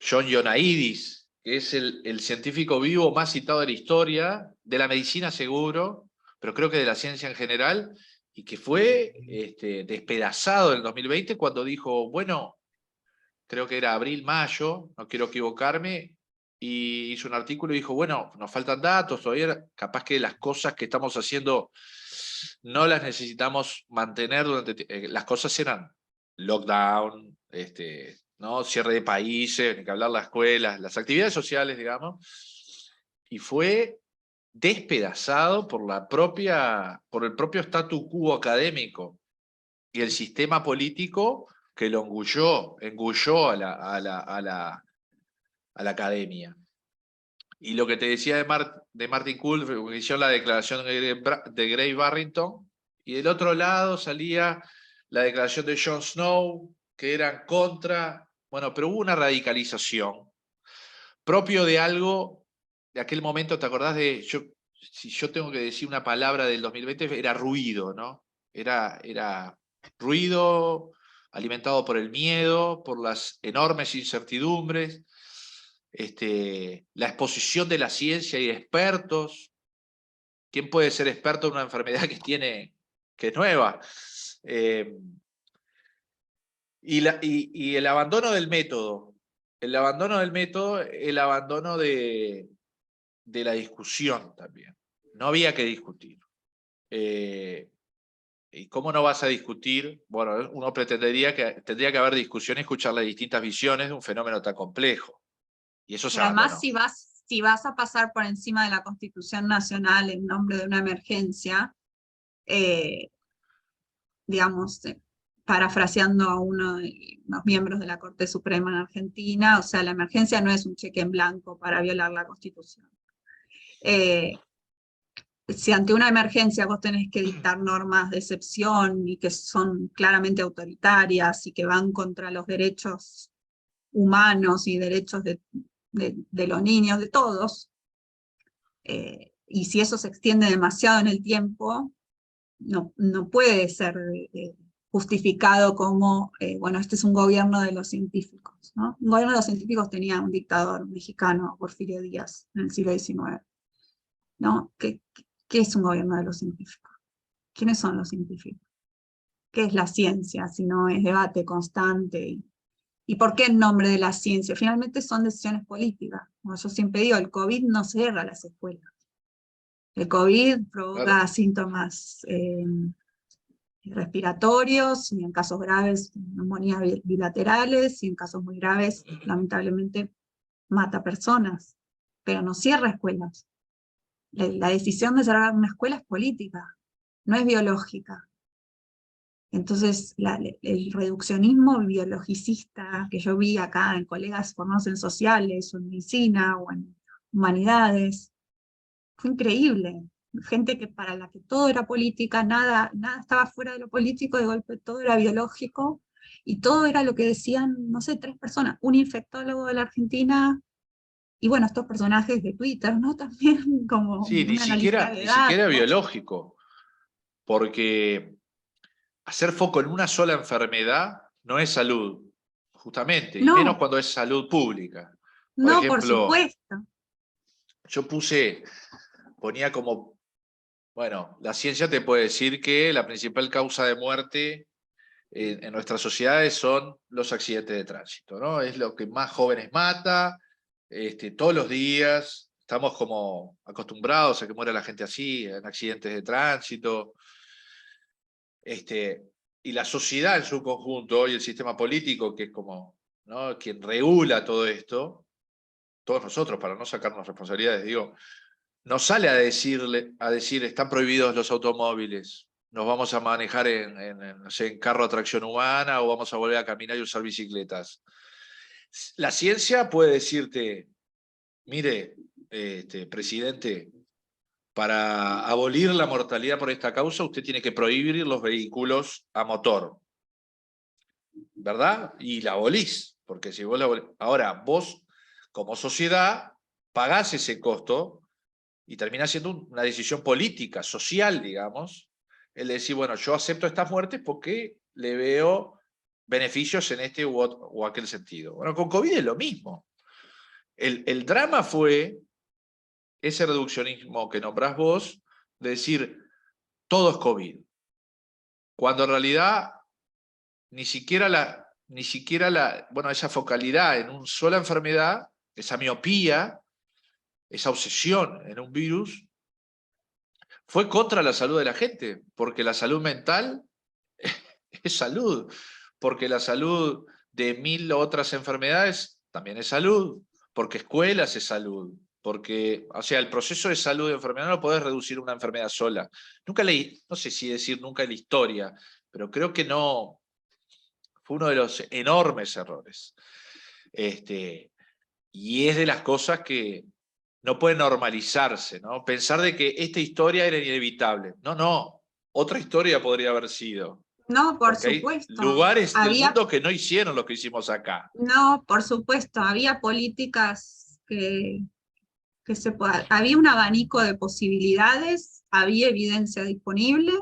John Ioannidis, que es el científico vivo más citado de la historia, de la medicina seguro, pero creo que de la ciencia en general, y que fue despedazado en el 2020 cuando dijo, bueno, creo que era abril, mayo, no quiero equivocarme, y hizo un artículo y dijo, bueno, nos faltan datos, todavía capaz que las cosas que estamos haciendo no las necesitamos mantener durante... las cosas eran lockdown, ¿no? Cierre de países, ni que hablar las escuelas, las actividades sociales, digamos, y fue despedazado por el propio statu quo académico y el sistema político que lo engulló a la academia. Y lo que te decía de Martin Kulf, que hicieron la declaración de Gray Barrington, y del otro lado salía la declaración de Jon Snow, que eran contra, bueno, pero hubo una radicalización propio de algo, de aquel momento, ¿te acordás de, si yo tengo que decir una palabra del 2020, era ruido, ¿no? Era ruido alimentado por el miedo, por las enormes incertidumbres, la exposición de la ciencia y de expertos. ¿Quién puede ser experto en una enfermedad que es nueva? Y el abandono del método. El abandono del método, el abandono de la discusión también. No había que discutir. ¿Y cómo no vas a discutir? Bueno, uno pretendería que tendría que haber discusión y escuchar las distintas visiones de un fenómeno tan complejo. Y eso se Pero además, abandonó. si vas a pasar por encima de la Constitución Nacional en nombre de una emergencia, digamos, parafraseando a uno de los miembros de la Corte Suprema en Argentina, o sea, la emergencia no es un cheque en blanco para violar la Constitución. Si ante una emergencia vos tenés que dictar normas de excepción y que son claramente autoritarias y que van contra los derechos humanos y derechos de los niños, de todos, y si eso se extiende demasiado en el tiempo, no puede ser justificado como, bueno, este es un gobierno de los científicos, ¿no? Un gobierno de los científicos tenía un dictador mexicano, Porfirio Díaz, en el siglo XIX, ¿no? ¿Qué es un gobierno de los científicos? ¿Quiénes son los científicos? ¿Qué es la ciencia si no es debate constante? ¿Y por qué en nombre de la ciencia? Finalmente son decisiones políticas. Como yo siempre digo, el COVID no cierra las escuelas. El COVID provoca Claro. síntomas respiratorios, y en casos graves, neumonías bilaterales, y en casos muy graves, lamentablemente, mata personas, pero no cierra escuelas. La decisión de cerrar una escuela es política, no es biológica. Entonces, el reduccionismo biologicista que yo vi acá en colegas formados en sociales, o en medicina, o en humanidades, fue increíble. Gente para la que todo era política, nada estaba fuera de lo político, de golpe todo era biológico, y todo era lo que decían, no sé, 3 personas, un infectólogo de la Argentina, y bueno, estos personajes de Twitter, ¿no? También como Sí, un analista de ni siquiera datos. biológico, porque hacer foco en una sola enfermedad no es salud, justamente, y menos No, cuando es salud pública. Por no, por ejemplo, supuesto. yo ponía como, bueno, la ciencia te puede decir que la principal causa de muerte en nuestras sociedades son los accidentes de tránsito, ¿no? Es lo que más jóvenes mata, todos los días, estamos como acostumbrados a que muera la gente así, en accidentes de tránsito, y la sociedad en su conjunto, y el sistema político, que es como, ¿no?, quien regula todo esto, todos nosotros, para no sacarnos responsabilidades, digo, no sale a decir están prohibidos los automóviles, nos vamos a manejar no sé, en carro a tracción humana o vamos a volver a caminar y usar bicicletas. La ciencia puede decirte, mire, presidente, para abolir la mortalidad por esta causa usted tiene que prohibir los vehículos a motor, ¿verdad? Y la abolís, porque si vos la abolís, ahora vos como sociedad pagás ese costo y termina siendo una decisión política, social, digamos, el decir, bueno, yo acepto estas muertes porque le veo beneficios en este o aquel sentido. Bueno, con COVID es lo mismo. El drama fue ese reduccionismo que nombrás vos, de decir, todo es COVID, cuando en realidad ni siquiera bueno, esa focalidad en una sola enfermedad, esa miopía, esa obsesión en un virus, fue contra la salud de la gente, porque la salud mental es salud, porque la salud de 1000 otras enfermedades, también es salud, porque escuelas es salud, porque, o sea, el proceso de salud de enfermedad no lo podés reducir a una enfermedad sola. Nunca leí, no sé si decir nunca en la historia, pero creo que no, fue uno de los enormes errores. Y es de las cosas que no puede normalizarse, ¿no? Pensar de que esta historia era inevitable. No, no, otra historia podría haber sido. No, por Porque hay supuesto. lugares del Había, mundo que no hicieron lo que hicimos acá. no, por supuesto, había políticas que había un abanico de posibilidades, había evidencia disponible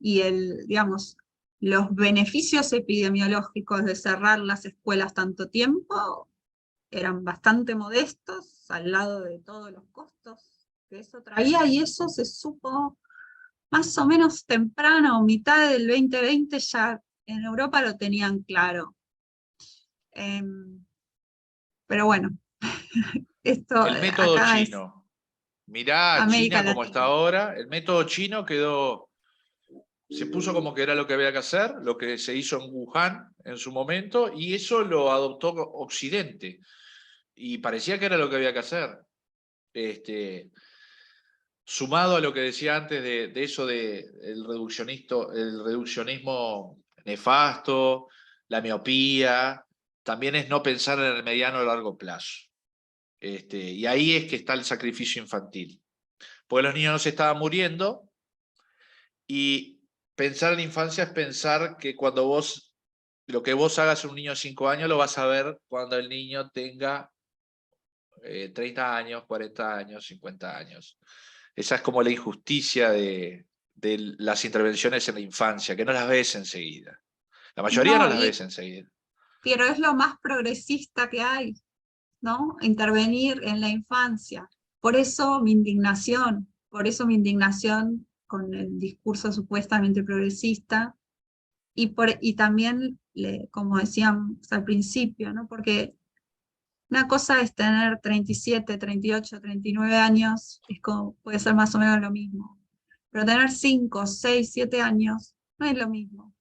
y digamos, los beneficios epidemiológicos de cerrar las escuelas tanto tiempo eran bastante modestos al lado de todos los costos que eso traía, y eso se supo más o menos temprano, mitad del 2020 ya en Europa lo tenían claro. Pero bueno, esto El método acá es chino. Mirá a América China como está Latina. ahora. El método chino se puso como que era lo que había que hacer, lo que se hizo en Wuhan en su momento, y eso lo adoptó Occidente. Y parecía que era lo que había que hacer. Sumado a lo que decía antes de eso el reduccionismo nefasto, la miopía, también es no pensar en el mediano o largo plazo. Y ahí es que está el sacrificio infantil. Porque los niños no se estaban muriendo, y pensar en la infancia es pensar que lo que vos hagas en un niño de 5 años lo vas a ver cuando el niño tenga 30 años, 40 años, 50 años. Esa es como la injusticia de las intervenciones en la infancia, que no las ves enseguida. La mayoría no No, las ves enseguida. pero es lo más progresista que hay, ¿no? Intervenir en la infancia. Por eso mi indignación con el discurso supuestamente progresista, y también, como decíamos al principio, ¿no? Porque una cosa es tener 37, 38, 39 años, puede ser más o menos lo mismo, pero tener 5, 6, 7 años no es lo mismo.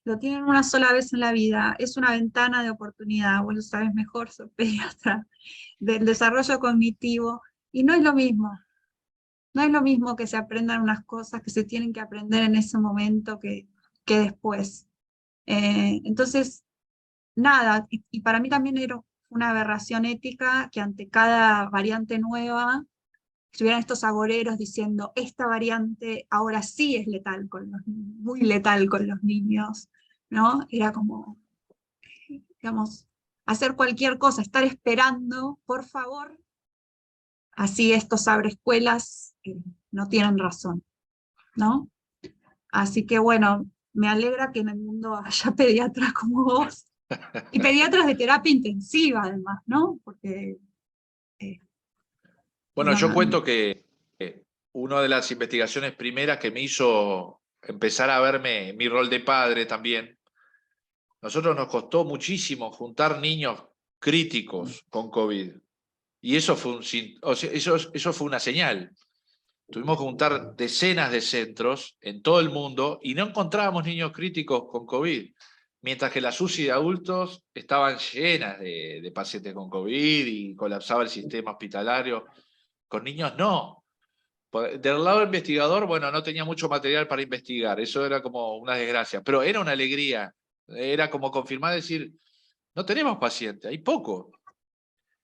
Lo tienen una sola vez en la vida, es una ventana de oportunidad, vos lo sabes mejor, sos pediatra, del desarrollo cognitivo, y no es lo mismo. No es lo mismo que se aprendan unas cosas que se tienen que aprender en ese momento que después. Entonces, nada, y para mí también era una aberración ética que ante cada variante nueva estuvieran estos agoreros diciendo, esta variante ahora sí es letal muy letal con los niños, ¿no? Era como, digamos, hacer cualquier cosa, estar esperando, por favor, así estos abreescuelas no tienen razón, ¿no? Así que bueno, me alegra que en el mundo haya pediatras como vos, y pediatras de terapia intensiva además, ¿no? Porque eh, Bueno, no, yo no, cuento que una de las investigaciones primeras que me hizo empezar a verme mi rol de padre también, nosotros nos costó muchísimo juntar niños críticos con COVID. Y eso fue, o sea, eso fue una señal. Tuvimos que juntar decenas de centros en todo el mundo y no encontrábamos niños críticos con COVID, mientras que las UCI de adultos estaban llenas de pacientes con COVID y colapsaba el sistema hospitalario. Con niños no. Del lado del investigador, bueno, no tenía mucho material para investigar, eso era como una desgracia, pero era una alegría, era como confirmar, decir, no tenemos pacientes, hay poco.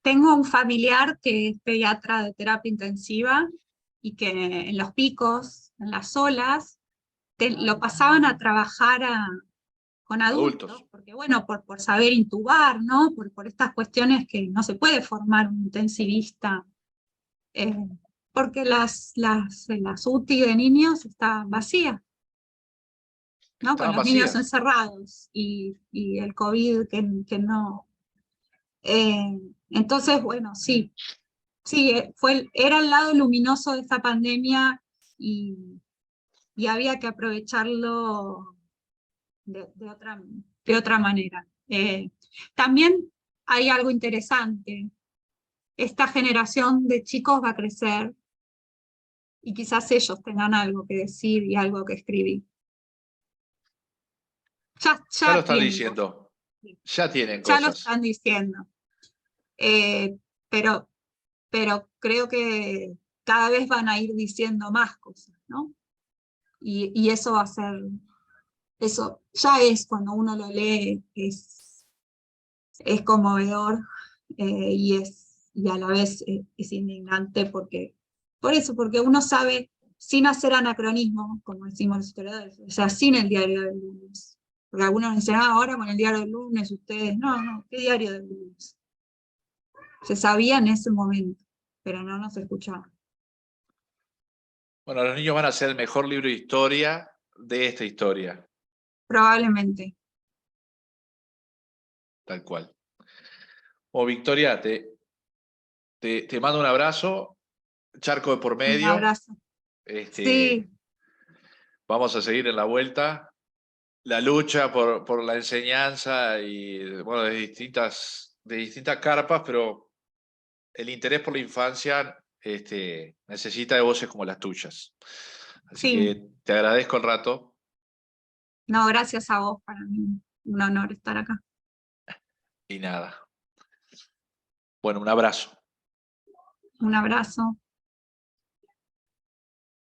tengo un familiar que es pediatra de terapia intensiva y que en los picos, en las olas, lo pasaban a trabajar con Adultos. adultos, porque bueno, por saber intubar, ¿no? Por estas cuestiones que no se puede formar un intensivista, eh, porque las UTI de niños están vacías, ¿no? Con Estaban los niños vacías. encerrados y el COVID que no. Eh, entonces, bueno, sí, sí, era el lado luminoso de esta pandemia, y, y había que aprovecharlo de otra manera. También hay algo interesante. Esta generación de chicos va a crecer y quizás ellos tengan algo que decir y algo que escribir. Ya lo Ya están tienen voz. diciendo. Ya tienen Ya lo cosas. están diciendo. Eh, pero, pero creo que cada vez van a ir diciendo más cosas, ¿no? Y eso va a ser, eso ya es cuando uno lo lee, es conmovedor y a la vez es indignante por eso, porque uno sabe, sin hacer anacronismo, como decimos los historiadores, o sea, sin el diario del lunes. Porque algunos dicen, ahora con el diario del lunes ustedes, no, ¿qué diario del lunes? Se sabía en ese momento, pero no nos escuchaban. Bueno, los niños van a ser el mejor libro de historia de esta historia, Probablemente. tal cual. O Victoria, te mando un abrazo, charco de por Un medio. abrazo. Sí, Vamos a seguir en la vuelta. La lucha por la enseñanza y, bueno, de distintas carpas, pero el interés por la infancia necesita de voces como las tuyas. Así sí. que te agradezco el rato No, gracias a vos, para mí un honor estar acá. y nada. Bueno, un abrazo. Un abrazo.